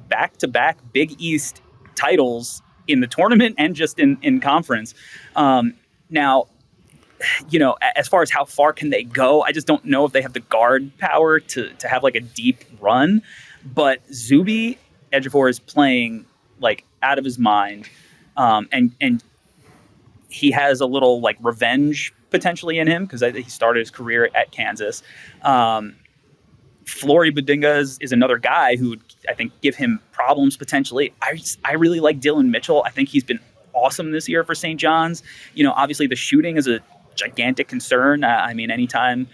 back-to-back Big East titles in the tournament and just in conference. Now, you know, as far as how far can they go, I just don't know if they have the guard power to have like a deep run. But Zuby Ejiofor is playing like out of his mind, and he has a little like revenge potentially in him because he started his career at Kansas. Flory Badinga is another guy who would, I think, give him problems potentially. I really like Dylan Mitchell. I think he's been awesome this year for St. John's. You know, obviously the shooting is a gigantic concern. I mean, anytime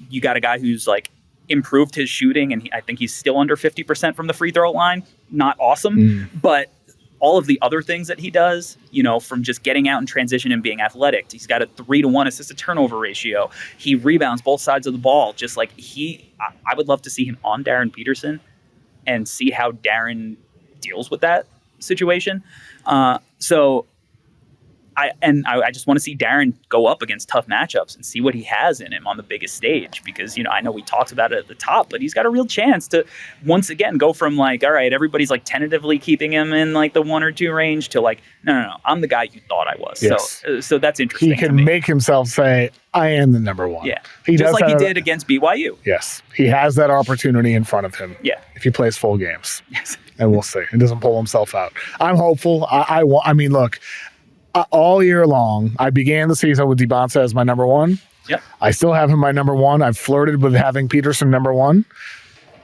you got a guy who's like improved his shooting, and I think he's still under 50% from the free throw line, not awesome, but all of the other things that he does, you know, from just getting out in transition and being athletic. He's got a 3-to-1 assist to turnover ratio. He rebounds both sides of the ball. Just like I would love to see him on Darren Peterson and see how Darren deals with that situation. So I just want to see Darren go up against tough matchups and see what he has in him on the biggest stage, because, you know, I know we talked about it at the top, but he's got a real chance to once again go from like, all right, everybody's like tentatively keeping him in like the 1 or 2 range to like, no, I'm the guy you thought I was. Yes. So that's interesting. He can make himself say, I am the number 1. Yeah. Just like he did against BYU. Yes. He has that opportunity in front of him. Yeah. If he plays full games. Yes. And we'll see. He doesn't pull himself out. I'm hopeful. I mean, look, all year long, I began the season with Debonsa as my number 1. Yep. I still have him my number one. I've flirted with having Peterson number one.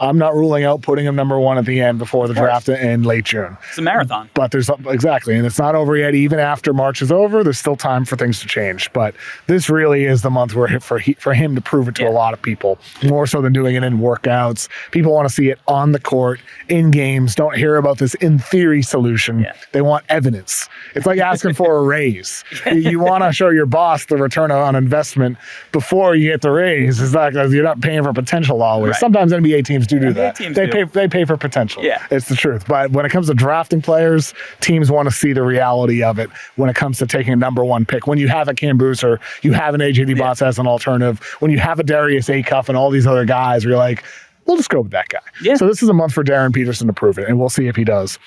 I'm not ruling out putting him number one at the end before the draft in late June. It's a marathon. But exactly, and it's not over yet. Even after March is over, there's still time for things to change. But this really is the month where for him to prove it to a lot of people, more so than doing it in workouts. People want to see it on the court, in games. Don't hear about this in theory solution. Yeah. They want evidence. It's like asking for a raise. You want to show your boss the return on investment before you get the raise. It's not because you're not paying for potential always. Right. Sometimes NBA teams do that. They pay for potential. Yeah. It's the truth. But when it comes to drafting players, teams want to see the reality of it when it comes to taking a number one pick. When you have a Cam Boozer, you have an AJ DeBoss as an alternative. When you have a Darius Acuff and all these other guys, you're like, we'll just go with that guy. Yeah. So this is a month for Darren Peterson to prove it, and we'll see if he does.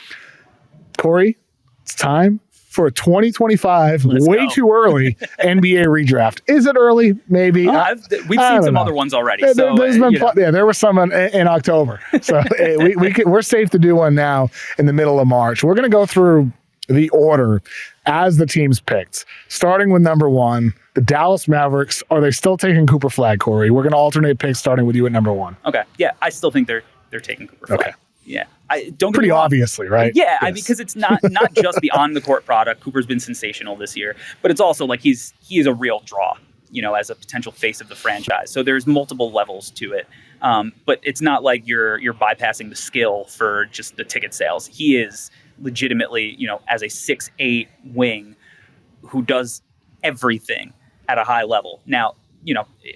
Corey, it's time for a 2025, way too early NBA redraft. Is it early? Maybe. We've seen some other ones already. There were some in October. So we're safe to do one now in the middle of March. We're going to go through the order as the teams picked, starting with number one, the Dallas Mavericks. Are they still taking Cooper Flagg, Corey? We're going to alternate picks, starting with you at number one. Okay. Yeah, I still think they're taking Cooper Flagg. Okay. Yeah, don't pretty obviously, right? Yeah, yes. Because it's not just the on the court product. Cooper's been sensational this year, but it's also like he is a real draw, as a potential face of the franchise. So there's multiple levels to it, but it's not like you're bypassing the skill for just the ticket sales. He is legitimately, as a 6'8" wing who does everything at a high level. Now,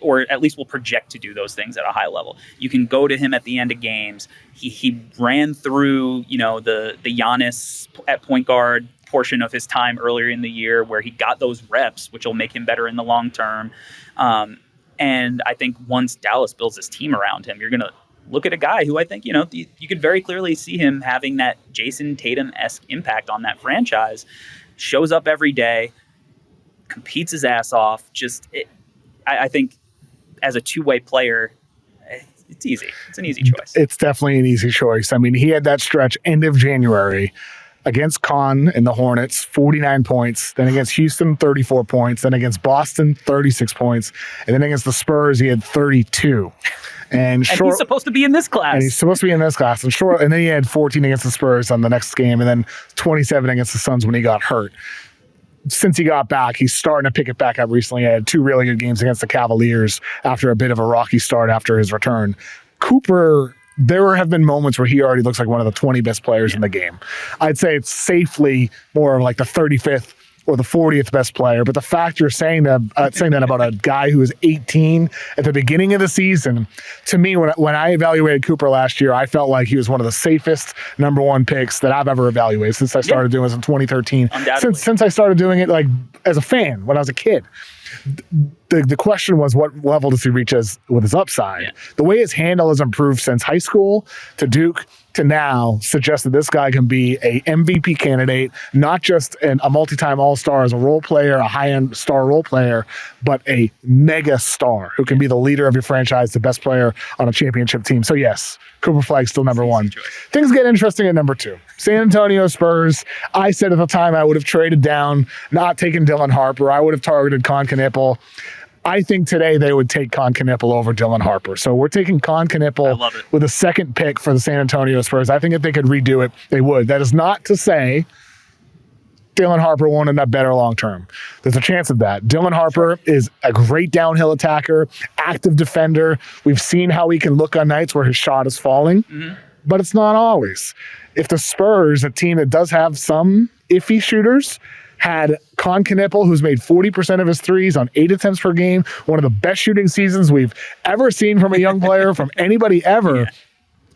or at least will project to do those things at a high level. You can go to him at the end of games. He ran through, the Giannis at point guard portion of his time earlier in the year where he got those reps, which will make him better in the long term. And I think once Dallas builds this team around him, you're going to look at a guy who I think, you could very clearly see him having that Jason Tatum-esque impact on that franchise. Shows up every day, competes his ass off, I think as a two-way player, it's easy. It's an easy choice. It's definitely an easy choice. I mean, he had that stretch end of January against Con and the Hornets, 49 points. Then against Houston, 34 points. Then against Boston, 36 points. And then against the Spurs, he had 32. And he's supposed to be in this class. And then he had 14 against the Spurs on the next game, and then 27 against the Suns when he got hurt. Since he got back, he's starting to pick it back up recently. He had two really good games against the Cavaliers after a bit of a rocky start after his return. Cooper, there have been moments where he already looks like one of the 20 best players in the game. I'd say it's safely more of like the 35th or the 40th best player. But the fact you're saying that about a guy who was 18 at the beginning of the season, to me, when I evaluated Cooper last year, I felt like he was one of the safest number one picks that I've ever evaluated since I started doing this in 2013. Since I started doing it like as a fan when I was a kid. The question was, what level does he reach with his upside? Yeah. The way his handle has improved since high school to Duke to now suggests that this guy can be a MVP candidate, not just a multi-time All-Star as a role player, a high-end star role player, but a mega star who can be the leader of your franchise, the best player on a championship team. So yes, Cooper Flagg's still number one. Things get interesting at number two. San Antonio Spurs. I said at the time I would have traded down, not taken Dylan Harper. I would have targeted Con Knippel. I think today they would take Con Knippel over Dylan Harper. So we're taking Con Knippel with a second pick for the San Antonio Spurs. I think if they could redo it, they would. That is not to say Dylan Harper won't end up better long term. There's a chance of that. Dylan Harper is a great downhill attacker, active defender. We've seen how he can look on nights where his shot is falling, but it's not always. If the Spurs, a team that does have some iffy shooters, had Con Knippel, who's made 40% of his threes on 8 attempts per game, one of the best shooting seasons we've ever seen from a young player, from anybody ever. Yeah.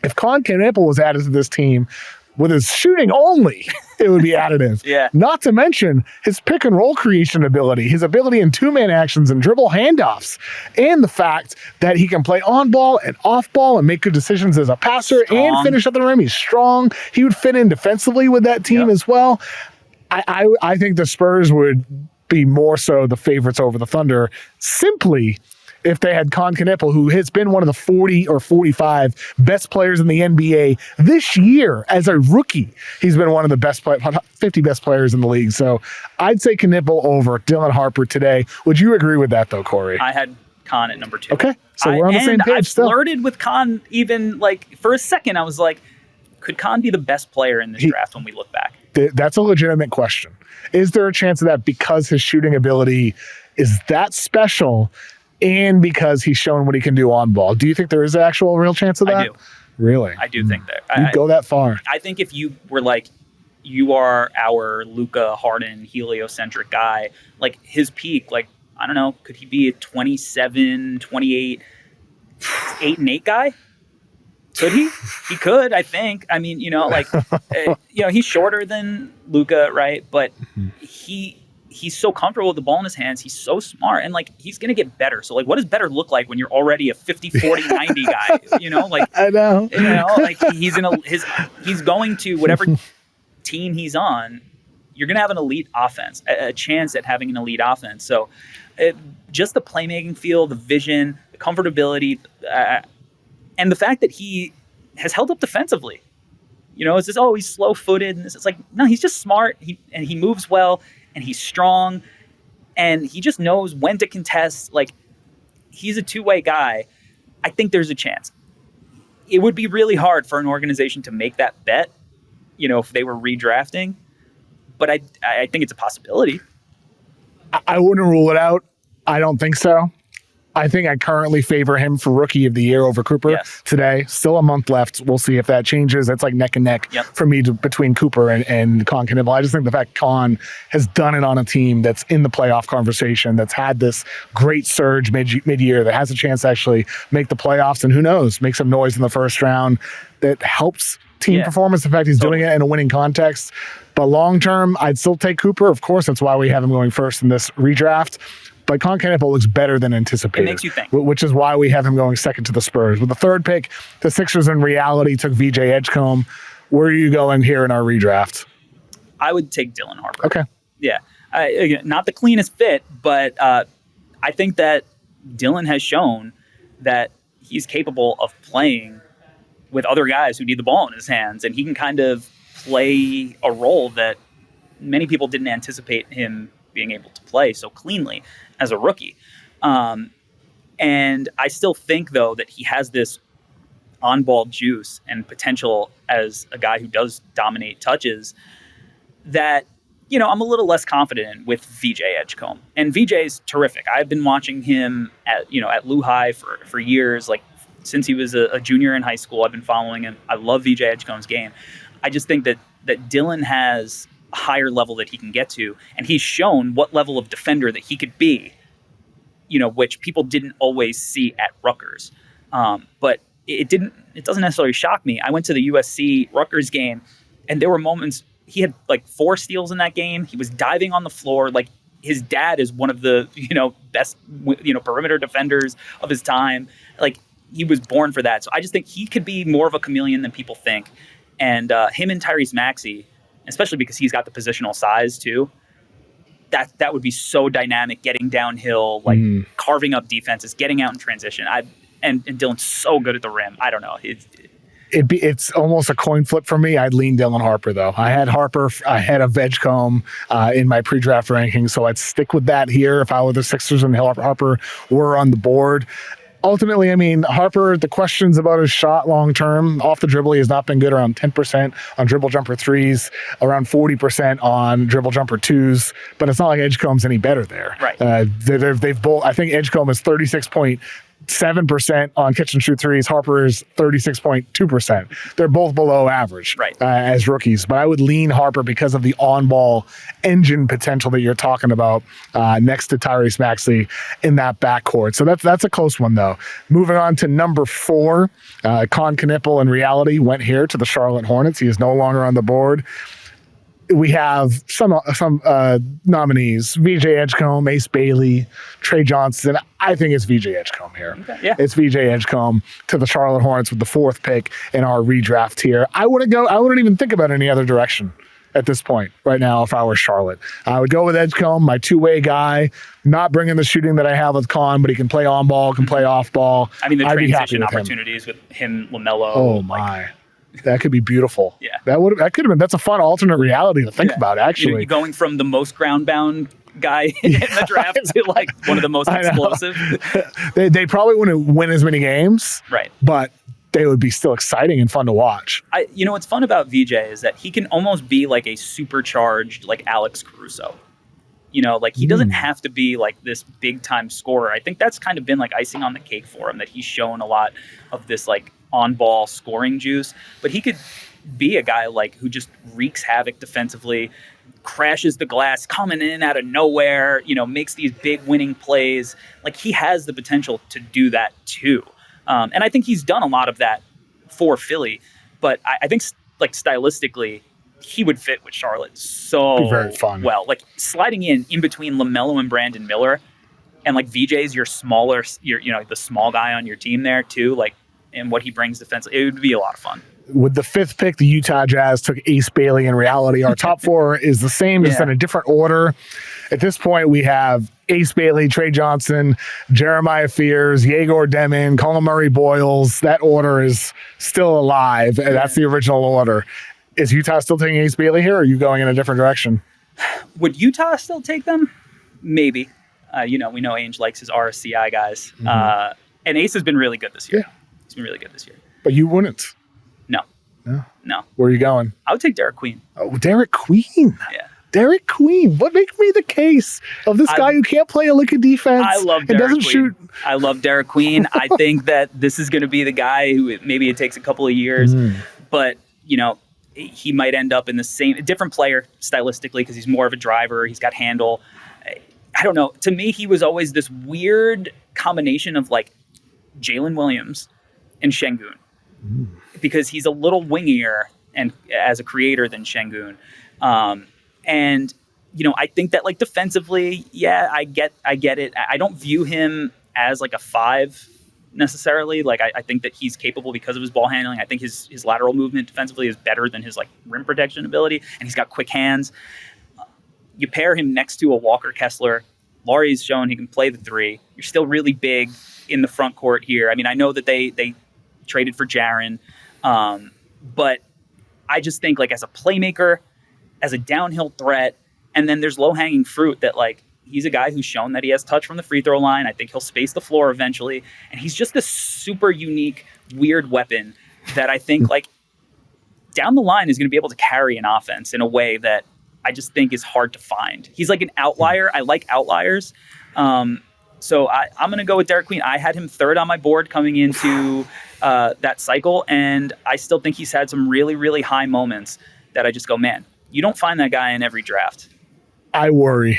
If Con Knippel was added to this team with his shooting only, it would be additive. Yeah. Not to mention his pick and roll creation ability, his ability in two-man actions and dribble handoffs, and the fact that he can play on ball and off ball and make good decisions as a passer and finish at the rim. He's strong. He would fit in defensively with that team as well. I think the Spurs would be more so the favorites over the Thunder simply if they had Con Knippel, who has been one of the 40 or 45 best players in the NBA this year as a rookie. He's been one of the best 50 best players in the league. So I'd say Knippel over Dylan Harper today. Would you agree with that though, Corey? I had Con at number 2. Okay, so we're on the same page I still. flirted with Con even like for a second. I was like, could Con be the best player in this draft when we look back? That's a legitimate question. Is there a chance of that because his shooting ability is that special and because he's shown what he can do on ball? Do you think there is an actual real chance of that? I do. Really? I do think that. You'd go that far? I think if you were like, you are our Luka Harden heliocentric guy, like his peak, like, I don't know, could he be a 27, 28, 8 and 8 guy? Could he? He could, I think. I mean, like, he's shorter than Luka, right? But he's so comfortable with the ball in his hands. He's so smart, and like he's gonna get better. So like, what does better look like when you're already a 50, 40, 90 guy? Like I know. Like he's going to whatever team he's on. You're gonna have an elite offense, a chance at having an elite offense. So just the playmaking feel, the vision, the comfortability. And the fact that he has held up defensively, it's just, he's slow-footed. And it's like, no, he's just smart. He moves well, and he's strong, and he just knows when to contest. Like, he's a two-way guy. I think there's a chance. It would be really hard for an organization to make that bet, if they were redrafting. But I think it's a possibility. I wouldn't rule it out. I don't think so. I think I currently favor him for Rookie of the Year over Cooper today. Still a month left. We'll see if that changes. It's like neck and neck for me between Cooper and Con Knippel. I just think the fact Con has done it on a team that's in the playoff conversation, that's had this great surge mid-year, that has a chance to actually make the playoffs, and who knows, make some noise in the first round, that helps team performance. The fact he's doing it in a winning context. But long-term, I'd still take Cooper. Of course, that's why we have him going first in this redraft. But Con Knippel looks better than anticipated. It makes you think. Which is why we have him going second to the Spurs. With the third pick, the Sixers in reality took VJ Edgecombe. Where are you going here in our redraft? I would take Dylan Harper. Okay. Yeah. Again, not the cleanest fit, but I think that Dylan has shown that he's capable of playing with other guys who need the ball in his hands, and he can kind of play a role that many people didn't anticipate him being able to play so cleanly as a rookie. And I still think, though, that he has this on-ball juice and potential as a guy who does dominate touches that, I'm a little less confident with VJ Edgecombe. And VJ's terrific. I've been watching him at Lou High for years, like since he was a junior in high school. I've been following him. I love VJ Edgecombe's game. I just think that Dylan has a higher level that he can get to, and he's shown what level of defender that he could be, which people didn't always see at Rutgers. But it doesn't necessarily shock me. I went to the USC Rutgers game, and there were moments he had like 4 steals in that game. He was diving on the floor. Like, his dad is one of the best perimeter defenders of his time. Like, he was born for that. So I just think he could be more of a chameleon than people think. And him and Tyrese Maxey, especially because he's got the positional size too, that would be so dynamic, getting downhill, like carving up defenses, getting out in transition. And Dylan's so good at the rim. I don't know. It's almost a coin flip for me. I'd lean Dylan Harper, though. I had Harper ahead of Edgecombe in my pre-draft rankings, so I'd stick with that here if I were the Sixers and Harper were on the board. Ultimately, I mean, Harper, the questions about his shot long-term, off the dribble, he has not been good, around 10% on dribble jumper threes, around 40% on dribble jumper twos, but it's not like Edgecombe's any better there. Right. They've both, I think Edgecombe is 36.7% on catch and shoot threes. Harper is 36.2%. They're both below average as rookies, but I would lean Harper because of the on-ball engine potential that you're talking about next to Tyrese Maxey in that backcourt. So that's a close one, though. Moving on to number 4, Con Knippel in reality went here to the Charlotte Hornets. He is no longer on the board. We have some nominees: VJ Edgecombe, Ace Bailey, Trey Johnson. I think it's VJ Edgecombe here. Okay, yeah. It's VJ Edgecombe to the Charlotte Hornets with the 4th pick in our redraft here. I wouldn't even think about any other direction at this point right now if I were Charlotte. I would go with Edgecombe, my two-way guy, not bringing the shooting that I have with Con, but he can play on ball, can play off ball. I mean, the I'd transition opportunities with him, LaMelo. Oh, my. That could be beautiful. Yeah. That could have been, that's a fun alternate reality to think about, actually. You're going from the most ground-bound guy in the draft to like one of the most explosive. They probably wouldn't win as many games. Right. But they would be still exciting and fun to watch. What's fun about VJ is that he can almost be like a supercharged like Alex Caruso. Like he doesn't have to be like this big time scorer. I think that's kind of been like icing on the cake for him, that he's shown a lot of this like on ball scoring juice, but he could be a guy like who just wreaks havoc defensively, crashes the glass, coming in out of nowhere, makes these big winning plays. Like he has the potential to do that too. And I think he's done a lot of that for Philly, but I think like stylistically, he would fit with Charlotte so very fun. Well. Like sliding in between LaMelo and Brandon Miller, and like VJ's your smaller, the small guy on your team there too. Like, and what he brings defensively, it would be a lot of fun. With the 5th pick, the Utah Jazz took Ace Bailey. In reality, our top 4 is the same, just in a different order. At this point, we have Ace Bailey, Trey Johnson, Jeremiah Fears, Yegor Demin, Colin Murray Boyles. That order is still alive. And that's the original order. Is Utah still taking Ace Bailey here, or are you going in a different direction? Would Utah still take them? Maybe. We know Ainge likes his RSCI guys. And Ace has been really good this year. Yeah. He's been really good this year. But you wouldn't? No. Where are you going? I would take Derek Queen. Oh, Derek Queen. Yeah. Derek Queen. What makes me the case of this guy who can't play a lick of defense? I love Derek Queen. Shoot. I love Derek Queen. I think that this is going to be the guy who maybe it takes a couple of years, but he might end up in the same, different player stylistically because he's more of a driver. He's got handle. I don't know. To me, he was always this weird combination of like Jalen Williams and Şengün, because he's a little wingier and as a creator than Şengün. And I think that like defensively, I get it. I don't view him as like a 5 necessarily. Like I think that he's capable because of his ball handling. I think his lateral movement defensively is better than his like rim protection ability, and he's got quick hands. You pair him next to a Walker Kessler. Laurie's shown he can play the 3. You're still really big in the front court here. I mean, I know that they traded for Jaren, but I just think like as a playmaker, as a downhill threat, and then there's low-hanging fruit that like he's a guy who's shown that he has touch from the free throw line. I think he'll space the floor eventually, and he's just this super unique, weird weapon that I think like down the line is going to be able to carry an offense in a way that I just think is hard to find. He's like an outlier. I like outliers. So I'm going to go with Derek Queen. I had him 3rd on my board coming into that cycle, and I still think he's had some really, really high moments that I just go, man, you don't find that guy in every draft. I worry.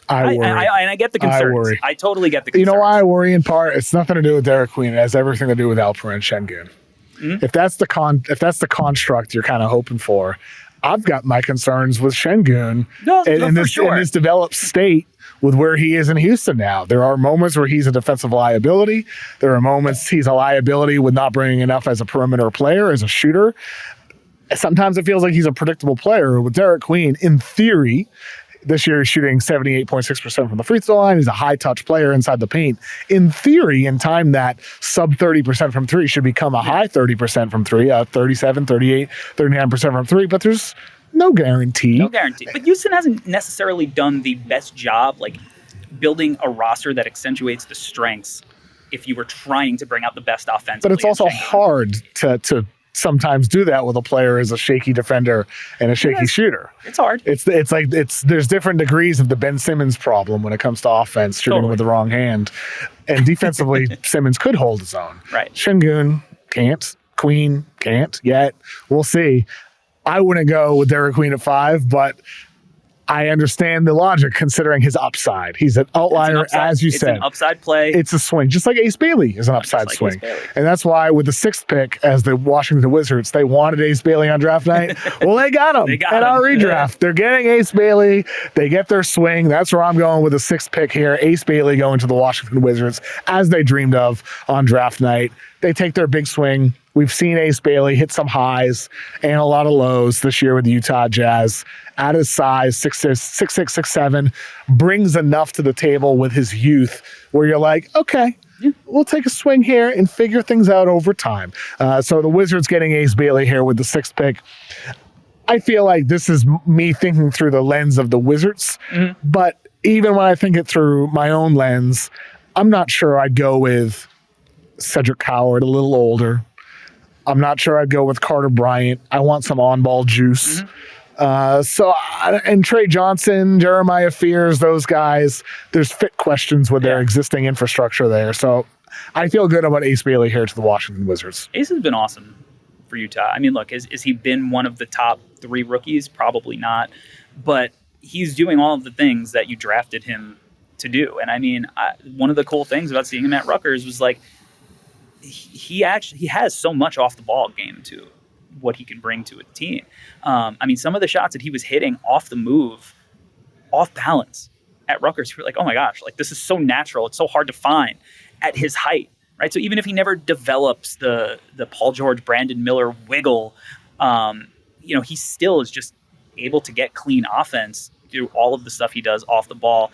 And I get the concerns. I worry. I totally get the concerns. You know why I worry in part? It's nothing to do with Derek Queen. It has everything to do with Alperen Şengün. If that's the construct you're kind of hoping for, I've got my concerns with Şengün in this developed state with where he is in Houston now. There are moments where he's a defensive liability. There are moments he's a liability with not bringing enough as a perimeter player, as a shooter. Sometimes it feels like he's a predictable player. With Derek Queen, in theory, this year he's shooting 78.6% from the free throw line. He's a high-touch player inside the paint. In theory, in time, that sub 30% from 3 should become a high 30% from 3, 37, 38, 39% from 3, but there's no guarantee. No guarantee. But Houston hasn't necessarily done the best job like building a roster that accentuates the strengths if you were trying to bring out the best offense. But it's also hard to sometimes do that with a player as a shaky defender and a shaky shooter. It's hard. There's different degrees of the Ben Simmons problem when it comes to offense, shooting with the wrong hand. And defensively, Simmons could hold his own. Right. Şengün can't. Queen can't yet. We'll see. I wouldn't go with Derek Queen at 5, but I understand the logic considering his upside. He's an outlier, as you said. It's an upside play. It's a swing, just like Ace Bailey is an upside swing. And that's why with the 6th pick as the Washington Wizards, they wanted Ace Bailey on draft night. Well, they got him at our redraft. They're getting Ace Bailey. They get their swing. That's where I'm going with the 6th pick here. Ace Bailey going to the Washington Wizards as they dreamed of on draft night. they take their big swing. We've seen Ace Bailey hit some highs and a lot of lows this year with the Utah Jazz. At his size, 6'6", 6'7", brings enough to the table with his youth where you're like, okay, we'll take a swing here and figure things out over time. So the Wizards getting Ace Bailey here with the 6th pick. I feel like this is me thinking through the lens of the Wizards, but even when I think it through my own lens, I'm not sure I'd go with Cedric Howard, a little older. I'm not sure I'd go with Carter Bryant. I want some on-ball juice. And Trey Johnson, Jeremiah Fears, those guys, there's fit questions with their existing infrastructure there. So I feel good about Ace Bailey here to the Washington Wizards. Ace has been awesome for Utah. I mean, look, has he been one of the top 3 rookies? Probably not. But he's doing all of the things that you drafted him to do. And I mean, one of the cool things about seeing him at Rutgers was like, he has so much off the ball game to what he can bring to a team. I mean, some of the shots that he was hitting off the move, off balance at Rutgers, you're like, oh my gosh, like this is so natural. It's so hard to find at his height, right? So even if he never develops the Paul George, Brandon Miller wiggle, he still is just able to get clean offense through all of the stuff he does off the ball.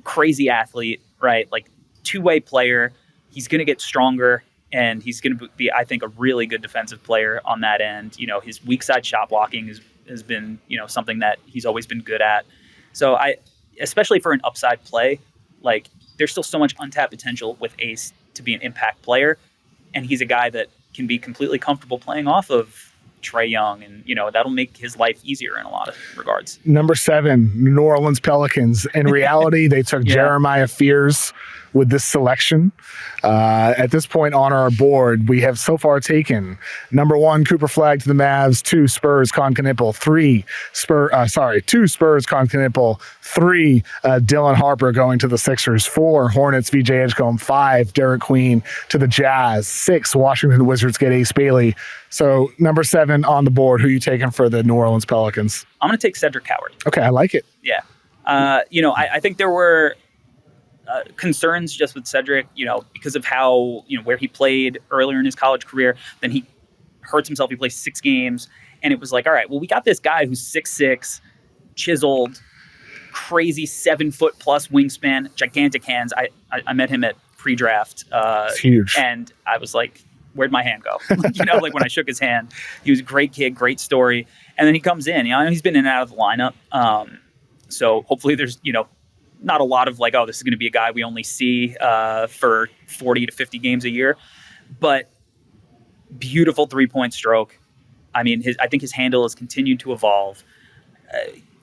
Crazy athlete, right? Like 2-way player. He's going to get stronger. And he's going to be, I think, a really good defensive player on that end. His weak side shot blocking has been, something that he's always been good at. So especially for an upside play, like there's still so much untapped potential with Ace to be an impact player. And he's a guy that can be completely comfortable playing off of Trae Young. And, that'll make his life easier in a lot of regards. Number 7, New Orleans Pelicans. In reality, they took Jeremiah Fears with this selection. At this point on our board, we have so far taken number 1, Cooper Flagg to the Mavs, 2, Spurs, Con Knipple, 2 Spurs, Con Knipple, 3, Dylan Harper going to the Sixers, 4, Hornets, VJ Edgecombe, 5, Derek Queen to the Jazz, 6, Washington Wizards get Ace Bailey. So number 7 on the board, who are you taking for the New Orleans Pelicans? I'm going to take Cedric Howard. Okay, I like it. Yeah. I think there were concerns just with Cedric, because of how, where he played earlier in his college career. Then he hurts himself. He plays 6 games. And it was like, all right, well, we got this guy who's 6'6", chiseled, crazy 7-foot plus wingspan, gigantic hands. I met him at pre-draft. It's huge. And I was like, where'd my hand go? Like when I shook his hand, he was a great kid, great story. And then he comes in, he's been in and out of the lineup. So hopefully there's, not a lot of like, oh, this is going to be a guy we only see for 40 to 50 games a year. But beautiful 3-point stroke. I mean, I think his handle has continued to evolve.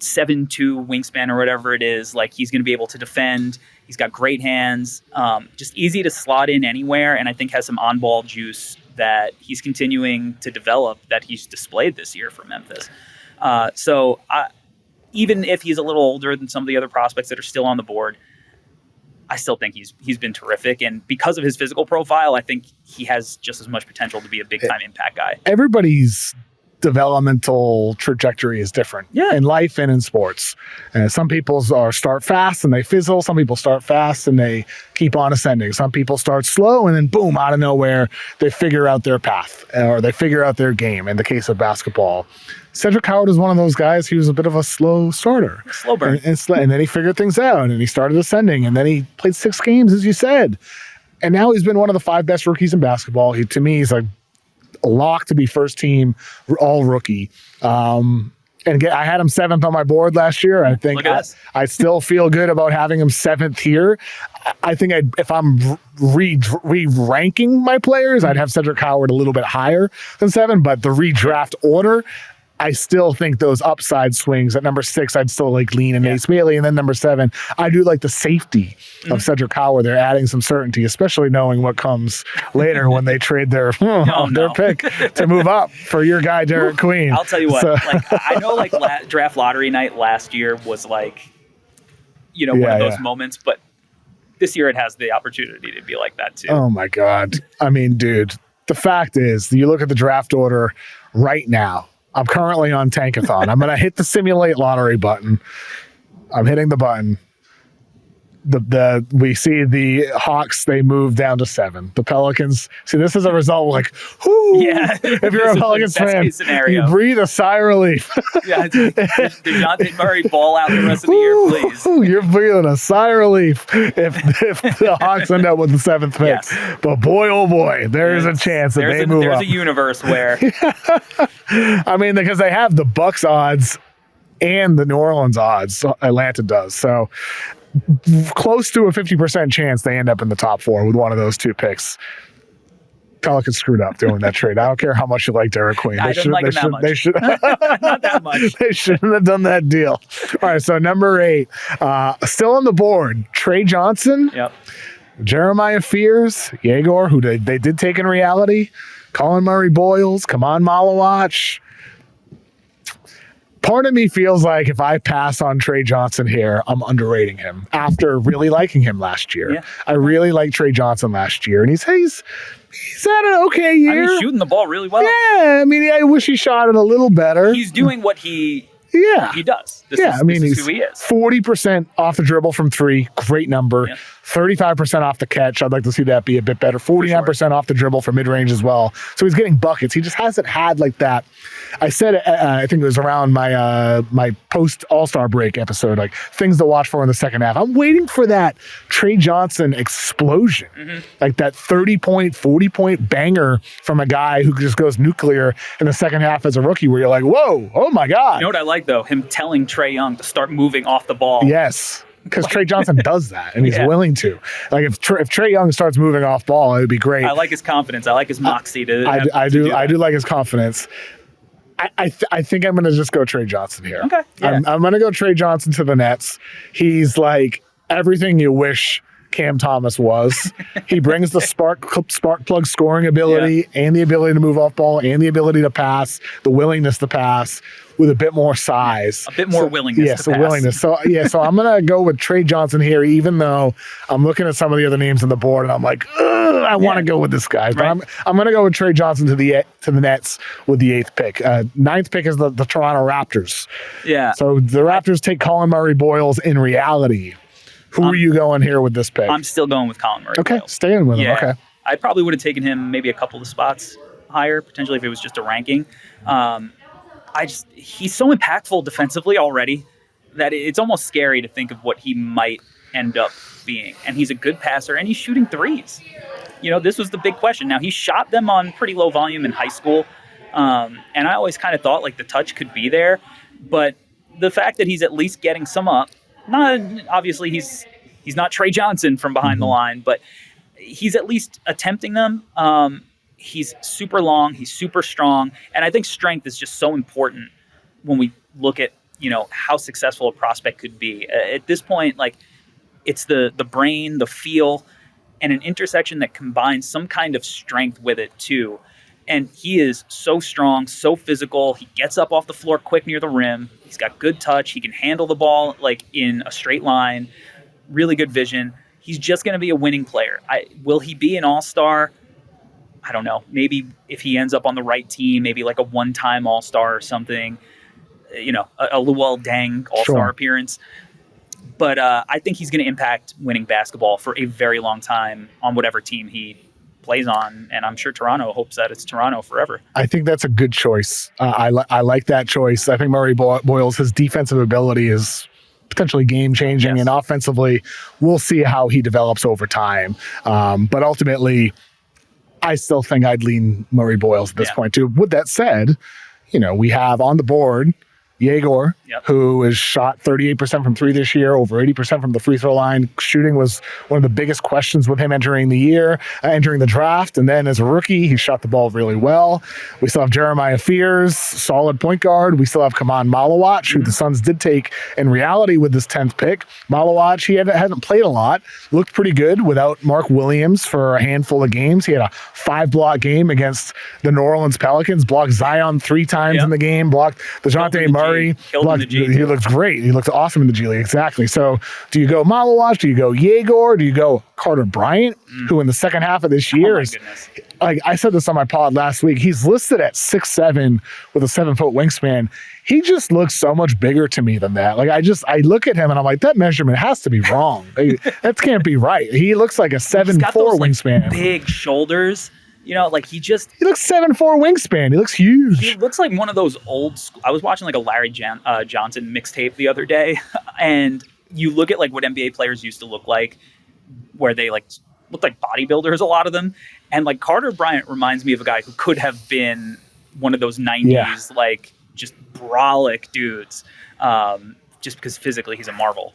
7'2" wingspan or whatever it is. Like he's going to be able to defend. He's got great hands. Just easy to slot in anywhere. And I think has some on-ball juice that he's continuing to develop that he's displayed this year for Memphis. Even if he's a little older than some of the other prospects that are still on the board, I still think he's been terrific. And because of his physical profile, I think he has just as much potential to be a big-time impact guy. Everybody's developmental trajectory is different in life and in sports. Some people start fast and they fizzle. Some people start fast and they keep on ascending. Some people start slow and then boom, out of nowhere, they figure out their path or they figure out their game. In the case of basketball, Cedric Howard is one of those guys. He was a bit of a slow starter. Slow burn. And then he figured things out and he started ascending and then he played 6 games, as you said. And now he's been one of the 5 best rookies in basketball. To me, he's like a lock to be first team all rookie. And again, I had him 7th on my board last year. I think I still feel good about having him 7th here. I think if I'm re-ranking my players, I'd have Cedric Howard a little bit higher than 7, but the redraft order, I still think those upside swings at number 6, I'd still like lean in Ace Bailey. And then number 7, I do like the safety of Cedric Howard. They're adding some certainty, especially knowing what comes later when they trade their pick to move up for your guy, Derek Queen. I'll tell you what, I know draft lottery night last year was like, one of those moments, but this year it has the opportunity to be like that too. Oh my God. I mean, dude, the fact is you look at the draft order right now. I'm currently on Tankathon. I'm going to hit the simulate lottery button. I'm hitting the button. we see the Hawks, they move down to 7. The Pelicans, see, this is a result like, whoo, yeah. If you're a Pelicans fan, you breathe a sigh of relief. Yeah, DeJounte Murray ball out the rest of the year, please. You're breathing a sigh of relief if the Hawks end up with the 7th pick. Yes. But boy, oh boy, there's a chance that they move up. There's a universe where. I mean, because they have the Bucks odds and the New Orleans odds, Atlanta does. So close to a 50% chance they end up in the top 4 with one of those 2 picks. Pelicans screwed up doing that trade. I don't care how much you like Derek Queen. I didn't like him that much. They should not that much. They shouldn't have done that deal. All right, so number 8, still on the board, Trey Johnson, Jeremiah Fears, Yegor, who they did take in reality, Colin Murray-Boyles, Kaman Malawach. Part of me feels like if I pass on Trey Johnson here, I'm underrating him after really liking him last year. Yeah. I really liked Trey Johnson last year, and he's had an okay year. I mean, he's shooting the ball really well. Yeah, I mean, I wish he shot it a little better. He's doing what he does. This is who he is. 40% off the dribble from 3, great number. Yeah. 35% off the catch. I'd like to see that be a bit better. 49% off the dribble for mid-range as well. So he's getting buckets. He just hasn't had like that. I said, I think it was around my post All-Star break episode, like things to watch for in the second half. I'm waiting for that Trey Johnson explosion, like that 30-point, 40-point banger from a guy who just goes nuclear in the second half as a rookie, where you're like, whoa, oh my God. You know what I like though? Him telling Trae Young to start moving off the ball. Yes. Because Trey Johnson does that, and he's willing to. Like if Trae Young starts moving off ball, it would be great. I like his confidence. I like his moxie. I do like his confidence. I think I'm going to just go Trey Johnson here. Okay. Yeah. I'm going to go Trey Johnson to the Nets. He's like everything you wish Cam Thomas was. He brings the spark plug scoring ability and the ability to move off ball and the ability to pass, the willingness to pass with a bit more size. A bit more willingness to pass. Yes, willingness. So I'm going to go with Trey Johnson here, even though I'm looking at some of the other names on the board and I'm like, I want to go with this guy. But I'm going to go with Trey Johnson to the Nets with the 8th pick. 9th pick is the Toronto Raptors. Yeah. So the Raptors take Colin Murray-Boyles in reality. Who are you going here with this pick? I'm still going with Colin Murray. Okay, staying with him. Okay. I probably would have taken him maybe a couple of spots higher, potentially if it was just a ranking. He's so impactful defensively already that it's almost scary to think of what he might end up being. And he's a good passer, and he's shooting threes. You know, this was the big question. Now, he shot them on pretty low volume in high school, and I always kind of thought like the touch could be there. But the fact that he's at least getting some up, not obviously he's not Trey Johnson from behind the line, but he's at least attempting them. He's super long, he's super strong, and I think strength is just so important when we look at, you know, how successful a prospect could be. At this point, like, it's the brain, the feel, and an intersection that combines some kind of strength with it too. And he is so strong, so physical. He gets up off the floor quick near the rim. He's got good touch. He can handle the ball like in a straight line. Really good vision. He's just going to be a winning player. Will he be an all-star? I don't know. Maybe if he ends up on the right team, maybe like a one-time all-star or something. You know, a Luol Deng all-star appearance. But I think he's going to impact winning basketball for a very long time on whatever team he plays on, and I'm sure Toronto hopes that it's Toronto forever. I think that's a good choice. I like that choice. I think Murray-Boyles, his defensive ability is potentially game-changing, and offensively, we'll see how he develops over time. But ultimately, I still think I'd lean Murray-Boyles at this point too. With that said, you know, we have on the board Yegor, who has shot 38% from 3 this year, over 80% from the free throw line. Shooting was one of the biggest questions with him entering the draft. And then as a rookie, he shot the ball really well. We still have Jeremiah Fears, solid point guard. We still have Kaman Malawach, who the Suns did take in reality with this 10th pick. Malawach, he hasn't played a lot, looked pretty good without Mark Williams for a handful of games. He had a 5-block game against the New Orleans Pelicans, blocked Zion 3 times in the game, blocked DeJounte Murray, blocked the G. He looks great. He looks awesome in the G League. Exactly. So do you go Malawach? Do you go Yegor? Do you go Carter Bryant, who in the second half of this year is, like I said this on my pod last week, he's listed at 6'7" with a 7-foot wingspan. He just looks so much bigger to me than that. Like I look at him and I'm like, that measurement has to be wrong. That can't be right. He looks like a 7'4" wingspan. Like, big shoulders. You know, like he looks 7'4" wingspan. He looks huge. He looks like one of those old school. I was watching like a Larry Johnson mixtape the other day, and you look at like what NBA players used to look like, where they like looked like bodybuilders, a lot of them. And like Carter Bryant reminds me of a guy who could have been one of those 90s, like just brolic dudes, just because physically he's a marvel.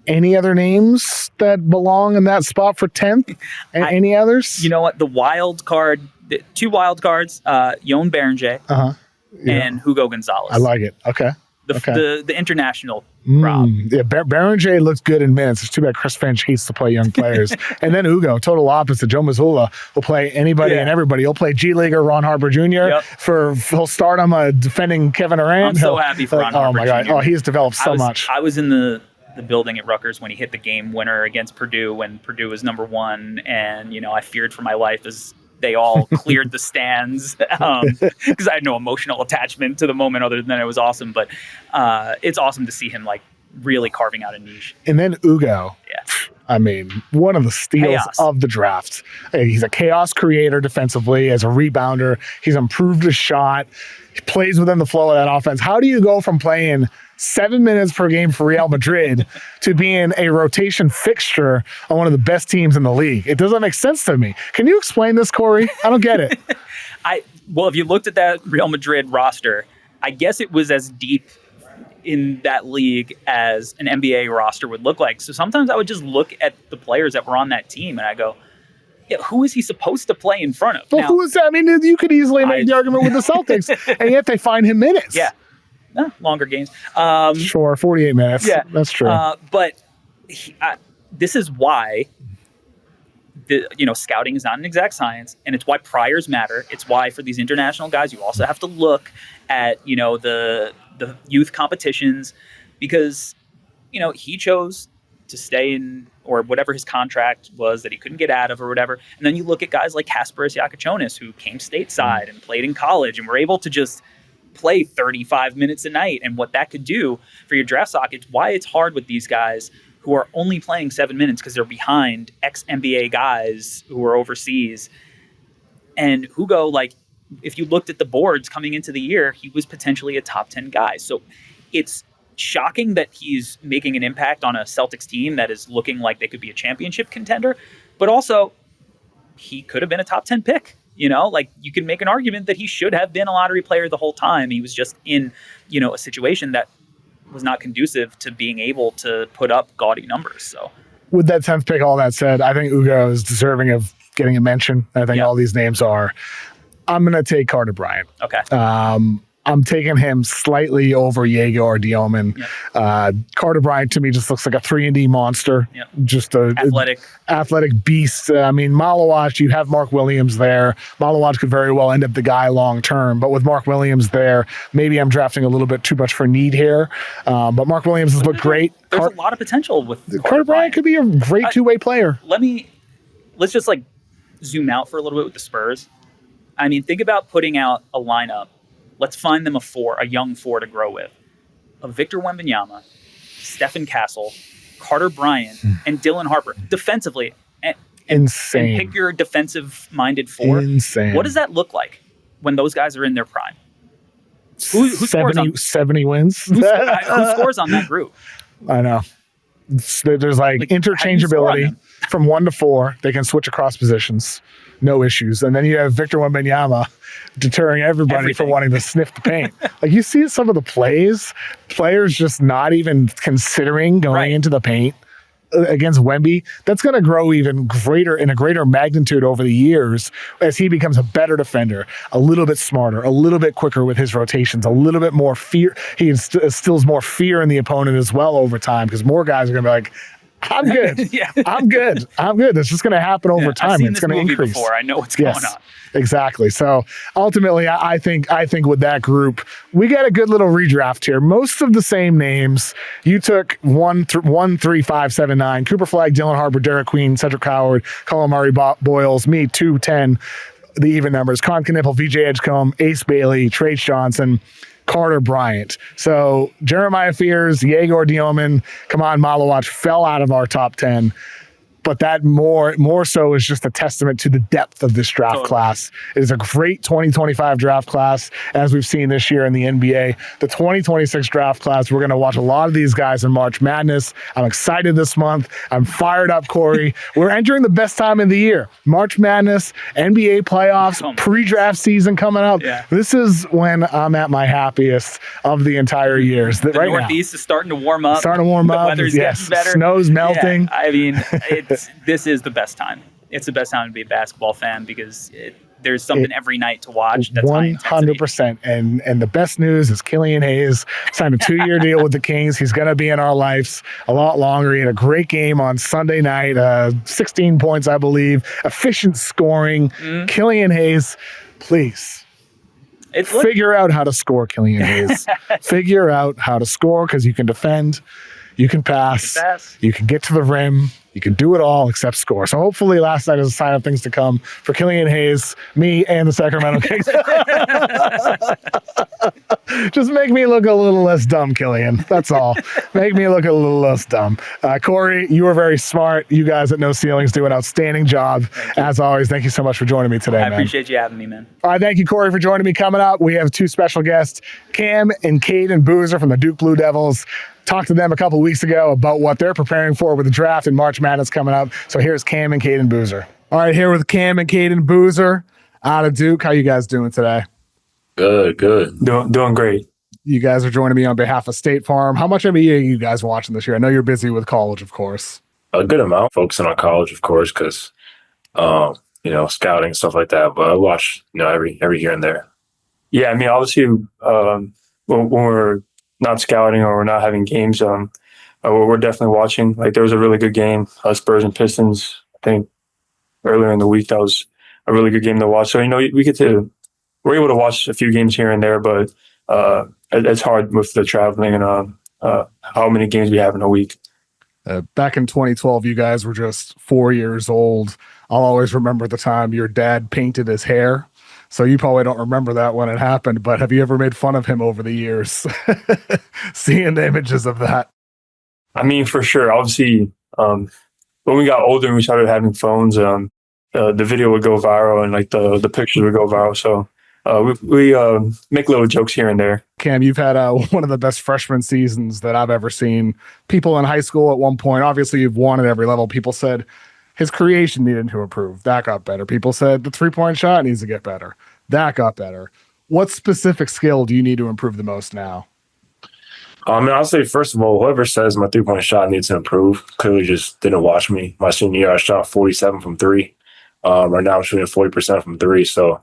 Any other names that belong in that spot for 10th? Any others? You know what? The wild card, the two wild cards, Yon Berenger and Hugo Gonzalez. I like it. Okay. The international Rob. Yeah, Berenger looks good in minutes. It's too bad Chris Finch hates to play young players. And then Hugo, total opposite. Joe Mazzulla will play anybody and everybody. He'll play G Leaguer Ron Harper Jr. He'll start him defending Kevin Durant. I'm so happy for Ron Harper. Oh my God. Jr. Oh, he's developed so much. I was in the building at Rutgers when he hit the game winner against Purdue when Purdue was number 1, and I feared for my life as they all cleared the stands because I had no emotional attachment to the moment other than it was awesome. But it's awesome to see him like really carving out a niche. And then Ugo. Yeah. I mean, one of the steals of the draft. He's a chaos creator defensively, as a rebounder. He's improved his shot. He plays within the flow of that offense. How do you go from playing 7 minutes per game for Real Madrid to being a rotation fixture on one of the best teams in the league? It doesn't make sense to me. Can you explain this, Corey? I don't get it. Well, if you looked at that Real Madrid roster, I guess it was as deep in that league as an NBA roster would look like. So sometimes I would just look at the players that were on that team and I go, who is he supposed to play in front of? Well, who is that? I mean, you could easily make the argument with the Celtics, and yet they find him minutes. Yeah. Longer games. Sure, 48 minutes. Yeah, that's true. But this is why scouting is not an exact science, and it's why priors matter. It's why for these international guys, you also have to look at the youth competitions, because he chose to stay in, or whatever his contract was that he couldn't get out of or whatever. And then you look at guys like Kasparas Yakachonis, who came stateside and played in college and were able to just play 35 minutes a night, and what that could do for your draft stock. It's why it's hard with these guys who are only playing 7 minutes because they're behind ex-NBA guys who are overseas. And Hugo, like, if you looked at the boards coming into the year, he was potentially a top 10 guy. So it's shocking that he's making an impact on a Celtics team that is looking like they could be a championship contender, but also he could have been a top 10 pick. Like, you can make an argument that he should have been a lottery player the whole time. He was just in, a situation that was not conducive to being able to put up gaudy numbers. So with that 10th pick, all that said, I think Ugo is deserving of getting a mention. I think all these names are. I'm going to take Carter Bryant. Okay. I'm taking him slightly over Yegor Dioman. Yep. Carter Bryant to me just looks like a 3-and-D monster. Yep. Just a athletic beast. I mean, Malawach, you have Mark Williams there. Malawach could very well end up the guy long term, but with Mark Williams there, maybe I'm drafting a little bit too much for need here. But Mark Williams has looked great. There's a lot of potential with Carter Bryant. Could be a great two-way player. Let's just like zoom out for a little bit with the Spurs. I mean, think about putting out a lineup. Let's find them a young four to grow with. Of Victor Wembanyama, Stephen Castle, Carter Bryant, and Dylan Harper. Defensively. Insane. And pick your defensive-minded four. Insane. What does that look like when those guys are in their prime? Who 70 wins? Who scores on that group? I know. There's like interchangeability from 1 to 4. They can switch across positions. No issues. And then you have Victor Wembanyama deterring everybody for wanting to sniff the paint. Like, you see some of the players just not even considering going into the paint against Wemby. That's going to grow even greater in a greater magnitude over the years as he becomes a better defender, a little bit smarter, a little bit quicker with his rotations, a little bit more fear. He instills more fear in the opponent as well over time, because more guys are going to be like, I'm good. Yeah. I'm good. It's just going to happen over time. I've seen It's this going to movie increase. before. I know what's going on. Exactly. So ultimately, I think with that group, we get a good little redraft here. Most of the same names. You took 1, 3, 5, 7, 9. Cooper Flagg, Dylan Harper, Derek Queen, Cedric Howard, Colin Murray, Boyles. Me, 2, 10. The even numbers: Con Knipple, VJ Edgecombe, Ace Bailey, Trace Johnson, Carter Bryant. So Jeremiah Fears, Yegor Dioman, Kaman Malawach fell out of our top 10. But that more so is just a testament to the depth of this draft class. It is a great 2025 draft class, as we've seen this year in the NBA. The 2026 draft class, we're going to watch a lot of these guys in March Madness. I'm excited this month. I'm fired up, Corey. We're entering the best time of the year. March Madness, NBA playoffs, pre-draft season coming up. Yeah. This is when I'm at my happiest of the entire years. The Northeast is starting to warm up. The weather's getting better. Snow's melting. Yeah, I mean, this is the best time. It's the best time to be a basketball fan because there's something every night to watch. That's 100%. And the best news is Killian Hayes signed a 2-year deal with the Kings. He's going to be in our lives a lot longer. He had a great game on Sunday night, 16 points, I believe, efficient scoring. Killian Hayes, please. Figure out how to score, Killian Hayes. Figure out how to score, because you can defend, you can pass, you can get to the rim, you can do it all except score. So hopefully last night is a sign of things to come for Killian Hayes, me, and the Sacramento Kings. Just make me look a little less dumb, Killian. That's all. Make me look a little less dumb. Corey, you were very smart. You guys at No Ceilings do an outstanding job. As always, thank you so much for joining me today, I appreciate you having me, man. All right, thank you, Corey, for joining me. Coming up, we have 2 special guests, Cam and Cayden Boozer from the Duke Blue Devils. Talked to them a couple weeks ago about what they're preparing for with the draft and March Madness coming up. So here's Cam and Cayden Boozer. All right, here with Cam and Cayden Boozer out of Duke. How you guys doing today? Good. Doing great. You guys are joining me on behalf of State Farm. How much NBA are you guys watching this year? I know you're busy with college, of course. A good amount, focusing on college, of course, because scouting and stuff like that. But I watch every here and there. Yeah, I mean, obviously, when we're not scouting or we're not having games, we're definitely watching. Like, there was a really good game, Spurs and Pistons, I think, earlier in the week. That was a really good game to watch. So, we're able to watch a few games here and there, but it's hard with the traveling and how many games we have in a week. Back in 2012, you guys were just 4 years old. I'll always remember the time your dad painted his hair. So you probably don't remember that when it happened, but have you ever made fun of him over the years? Seeing the images of that. I mean, for sure. Obviously, when we got older and we started having phones, the video would go viral and like the pictures would go viral. So we make little jokes here and there. Cam, you've had one of the best freshman seasons that I've ever seen. People in high school at one point, obviously you've won at every level. People said his creation needed to improve. That got better. People said the 3-point shot needs to get better. That got better. What specific skill do you need to improve the most now? I'll say, first of all, whoever says my 3-point shot needs to improve clearly just didn't watch me. My senior year, I shot 47 from 3. Right now I'm shooting 40% from 3. So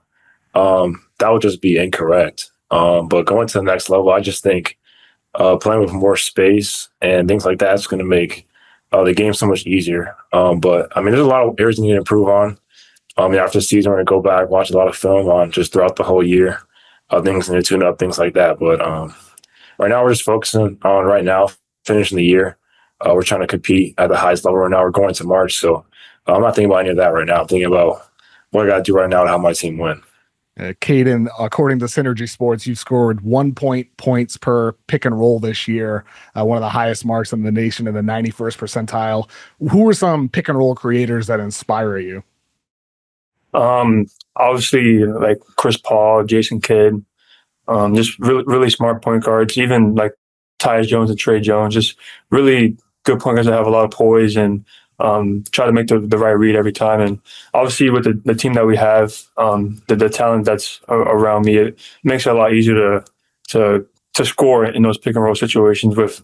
that would just be incorrect. But going to the next level, I just think playing with more space and things like that is going to make the game so much easier. But there's a lot of areas you need to improve on. After the season, we're going to go back, watch a lot of film on just throughout the whole year. Things need to tune up, things like that. But right now, we're just focusing on finishing the year. We're trying to compete at the highest level right now. We're going to March. So I'm not thinking about any of that right now. I'm thinking about what I got to do right now to help my team win. Cayden, according to Synergy Sports, you've scored 1 points per pick and roll this year, one of the highest marks in the nation in the 91st percentile. Who are some pick and roll creators that inspire you? Obviously, like Chris Paul, Jason Kidd, just really, really smart point guards, even like Tyus Jones and Trey Jones, just really good point guards that have a lot of poise and try to make the right read every time. And obviously with the team that we have, the talent that's around me, it makes it a lot easier to score in those pick and roll situations with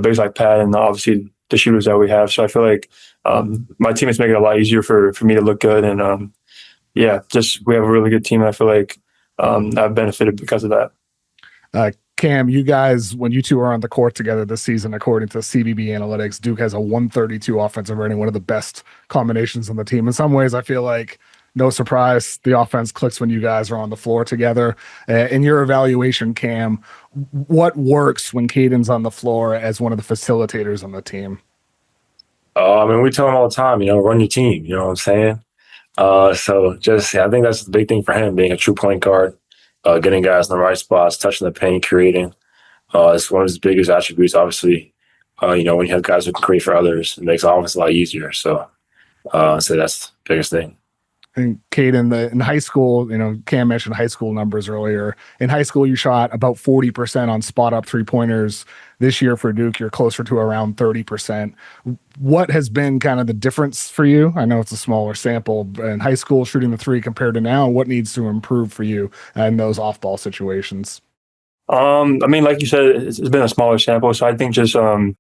bigs like Pat and obviously the shooters that we have. So I feel like my teammates make it a lot easier for me to look good. And just we have a really good team. I feel like I've benefited because of that. Cam, you guys, when you two are on the court together this season, according to CBB Analytics, Duke has a 132 offensive rating, one of the best combinations on the team. In some ways, I feel like no surprise, the offense clicks when you guys are on the floor together. In your evaluation, Cam, what works when Cayden's on the floor as one of the facilitators on the team? I mean, we tell him all the time, run your team. You know what I'm saying? So just, I think that's the big thing for him, being a true point guard, getting guys in the right spots, touching the paint, creating. It's one of his biggest attributes, obviously. When you have guys who can create for others, it makes the offense a lot easier. So that's the biggest thing. I think Cayden, in high school, Cam mentioned high school numbers earlier. In high school, you shot about 40% on spot up 3-pointers. This year for Duke, you're closer to around 30%. What has been kind of the difference for you? I know it's a smaller sample in high school shooting the three compared to now. What needs to improve for you in those off-ball situations? I mean, like you said, it's been a smaller sample, so I think just having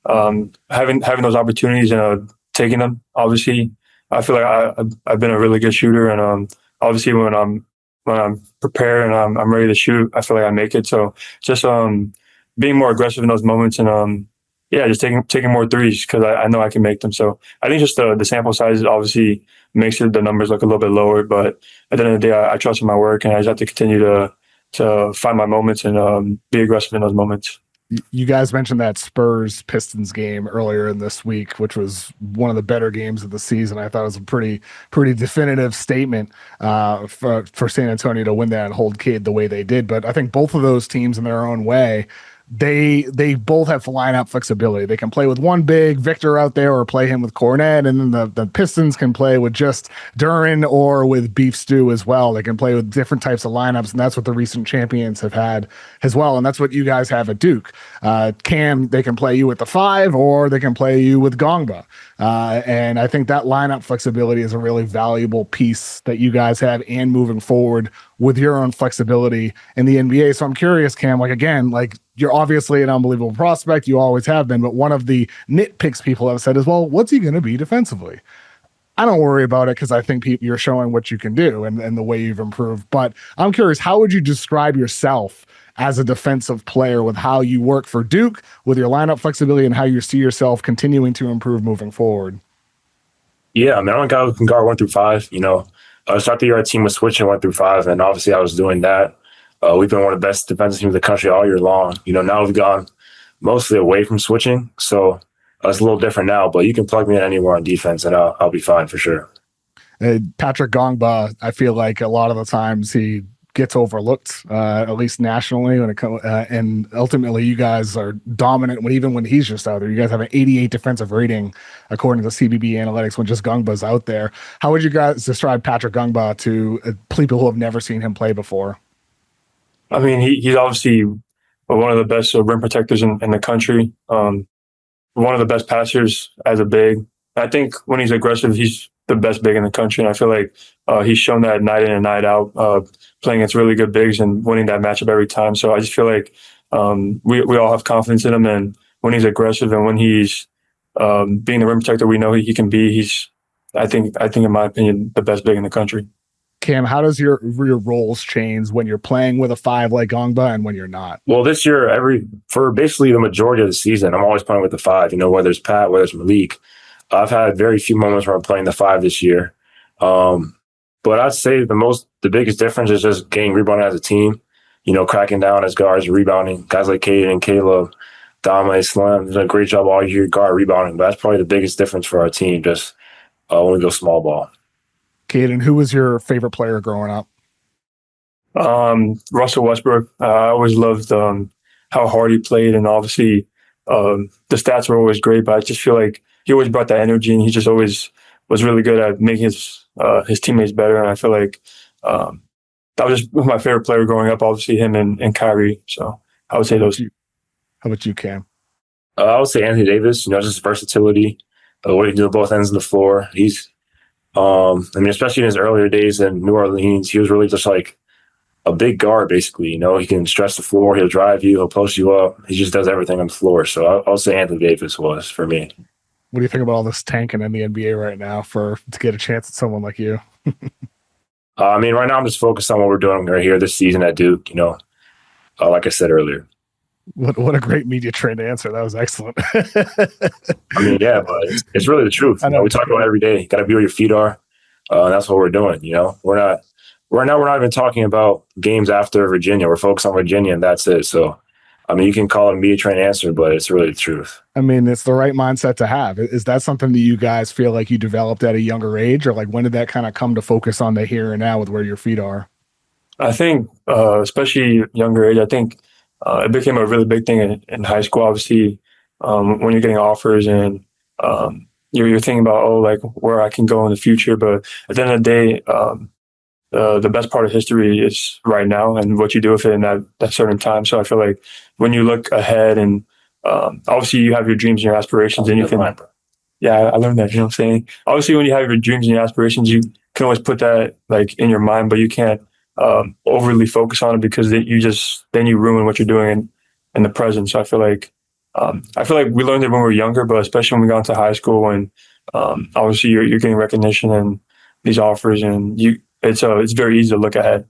those opportunities and taking them. Obviously, I feel like I've been a really good shooter, and obviously when I'm prepared and I'm ready to shoot, I feel like I make it. So just being more aggressive in those moments, and just taking more threes because I know I can make them. So I think just the sample size obviously makes the numbers look a little bit lower, but at the end of the day, I trust in my work, and I just have to continue to find my moments and be aggressive in those moments. You guys mentioned that Spurs-Pistons game earlier in this week, which was one of the better games of the season. I thought it was a pretty definitive statement for San Antonio to win that and hold Cade the way they did. But I think both of those teams in their own way, they both have lineup flexibility. They can play with one big Victor out there or play him with Cornet, and then the Pistons can play with just Duren or with Beef Stew as well. They can play with different types of lineups, and that's what the recent champions have had as well, and that's what you guys have at Duke. Cam, they can play you with the 5 or they can play you with Gongba, and I think that lineup flexibility is a really valuable piece that you guys have, and moving forward with your own flexibility in the NBA. So I'm curious, Cam, you're obviously an unbelievable prospect. You always have been. But one of the nitpicks people have said is, well, what's he going to be defensively? I don't worry about it because I think you're showing what you can do and the way you've improved. But I'm curious, how would you describe yourself as a defensive player with how you work for Duke, with your lineup flexibility, and how you see yourself continuing to improve moving forward? Yeah, I mean, I'm a guy who can guard 1 through 5. Start the year, our team was switching 1 through 5, and obviously I was doing that. We've been one of the best defensive teams in the country all year long. Now we've gone mostly away from switching, so it's a little different now. But you can plug me in anywhere on defense, and I'll be fine for sure. Patrick Gongba, I feel like a lot of the times he gets overlooked, at least nationally, when it comes. And ultimately, you guys are dominant even when he's just out there. You guys have an 88 defensive rating according to CBB Analytics when just Gongba's out there. How would you guys describe Patrick Gongba to people who have never seen him play before? I mean, he's obviously one of the best rim protectors in the country. One of the best passers as a big. I think when he's aggressive, he's the best big in the country. And I feel like he's shown that night in and night out, playing against really good bigs and winning that matchup every time. So I just feel like we all have confidence in him. And when he's aggressive and when he's being the rim protector we know he can be, he's, I think in my opinion, the best big in the country. Cam, how does your roles change when you're playing with a 5 like Gongba and when you're not? Well, this year, for basically the majority of the season, I'm always playing with the 5. Whether it's Pat, whether it's Malik. I've had very few moments where I'm playing the 5 this year. But I'd say the biggest difference is just getting rebounding as a team, cracking down as guards, rebounding. Guys like Cayden and Caleb, Dame, Slim, did a great job all year guard rebounding. But that's probably the biggest difference for our team, just when we go small ball. Cayden, who was your favorite player growing up? Russell Westbrook. I always loved how hard he played, and obviously the stats were always great, but I just feel like he always brought that energy, and he just always was really good at making his teammates better. And I feel like that was just my favorite player growing up, obviously him and Kyrie. So I would say those. How about you, Cam? I would say Anthony Davis, just versatility, what he can do at both ends of the floor. He's especially in his earlier days in New Orleans, he was really just like a big guard, basically. He can stretch the floor, he'll drive you, he'll post you up. He just does everything on the floor. So I'll say Anthony Davis was for me. What do you think about all this tanking in the NBA right now to get a chance at someone like you? Right now I'm just focused on what we're doing right here this season at Duke. like I said earlier. What a great media trained answer. That was excellent. I mean, yeah, but it's really the truth. I know. We talk about it every day. You got to be where your feet are. That's what we're doing. We're not even talking about games after Virginia. We're focused on Virginia, and that's it. So, I mean, you can call it a media trained answer, but it's really the truth. I mean, it's the right mindset to have. Is that something that you guys feel like you developed at a younger age, or like when did that kind of come to focus on the here and now with where your feet are? I think, especially younger age, I think it became a really big thing in high school. Obviously, when you're getting offers and you're thinking about like where I can go in the future. But at the end of the day, the best part of history is right now and what you do with it in that certain time. So I feel like when you look ahead and obviously you have your dreams and your aspirations, and you can. Yeah, I learned that. You know what I'm saying? Obviously, when you have your dreams and your aspirations, you can always put that like in your mind, but you can't overly focus on it because then you ruin what you're doing in the present. So I feel like we learned it when we were younger, but especially when we got into high school and obviously you're getting recognition and these offers, and it's very easy to look ahead.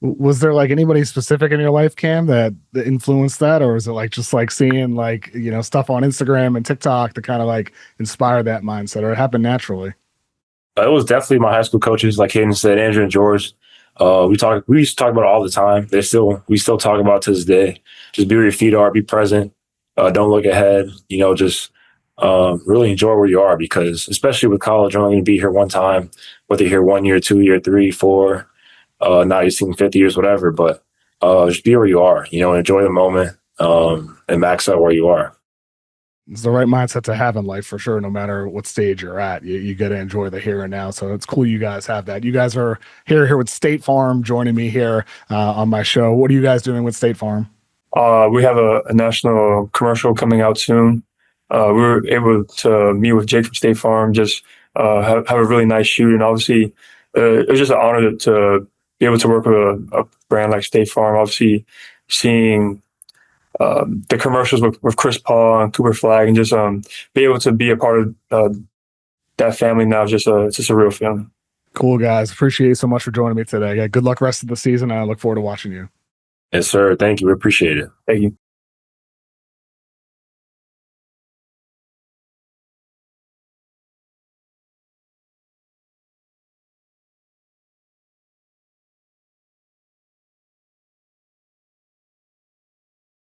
Was there like anybody specific in your life, Cam, that influenced that, or is it like just like seeing like stuff on Instagram and TikTok to kind of like inspire that mindset, or it happened naturally? It was definitely my high school coaches, like Hayden said, Andrew and George. We used to talk about it all the time. We still talk about it to this day. Just be where your feet are, be present, don't look ahead. Just really enjoy where you are, because especially with college, you're only going to be here one time, whether you're here 1 year, 2 year, 3, 4, now you're seeing 50 years, whatever. But just be where you are, enjoy the moment and max out where you are. It's the right mindset to have in life for sure, no matter what stage you're at. You got to enjoy the here and now. So it's cool you guys have that. You guys are here with State Farm joining me here on my show. What are you guys doing with State Farm? We have a national commercial coming out soon. We were able to meet with Jake from State Farm, just have a really nice shoot. And obviously, it was just an honor to be able to work with a brand like State Farm. Obviously, seeing the commercials with Chris Paul and Cooper Flag, and just be able to be a part of that family now, it's just a real feeling. Cool, guys. Appreciate you so much for joining me today. Yeah, good luck rest of the season. I look forward to watching you. Yes, sir. Thank you. We appreciate it. Thank you.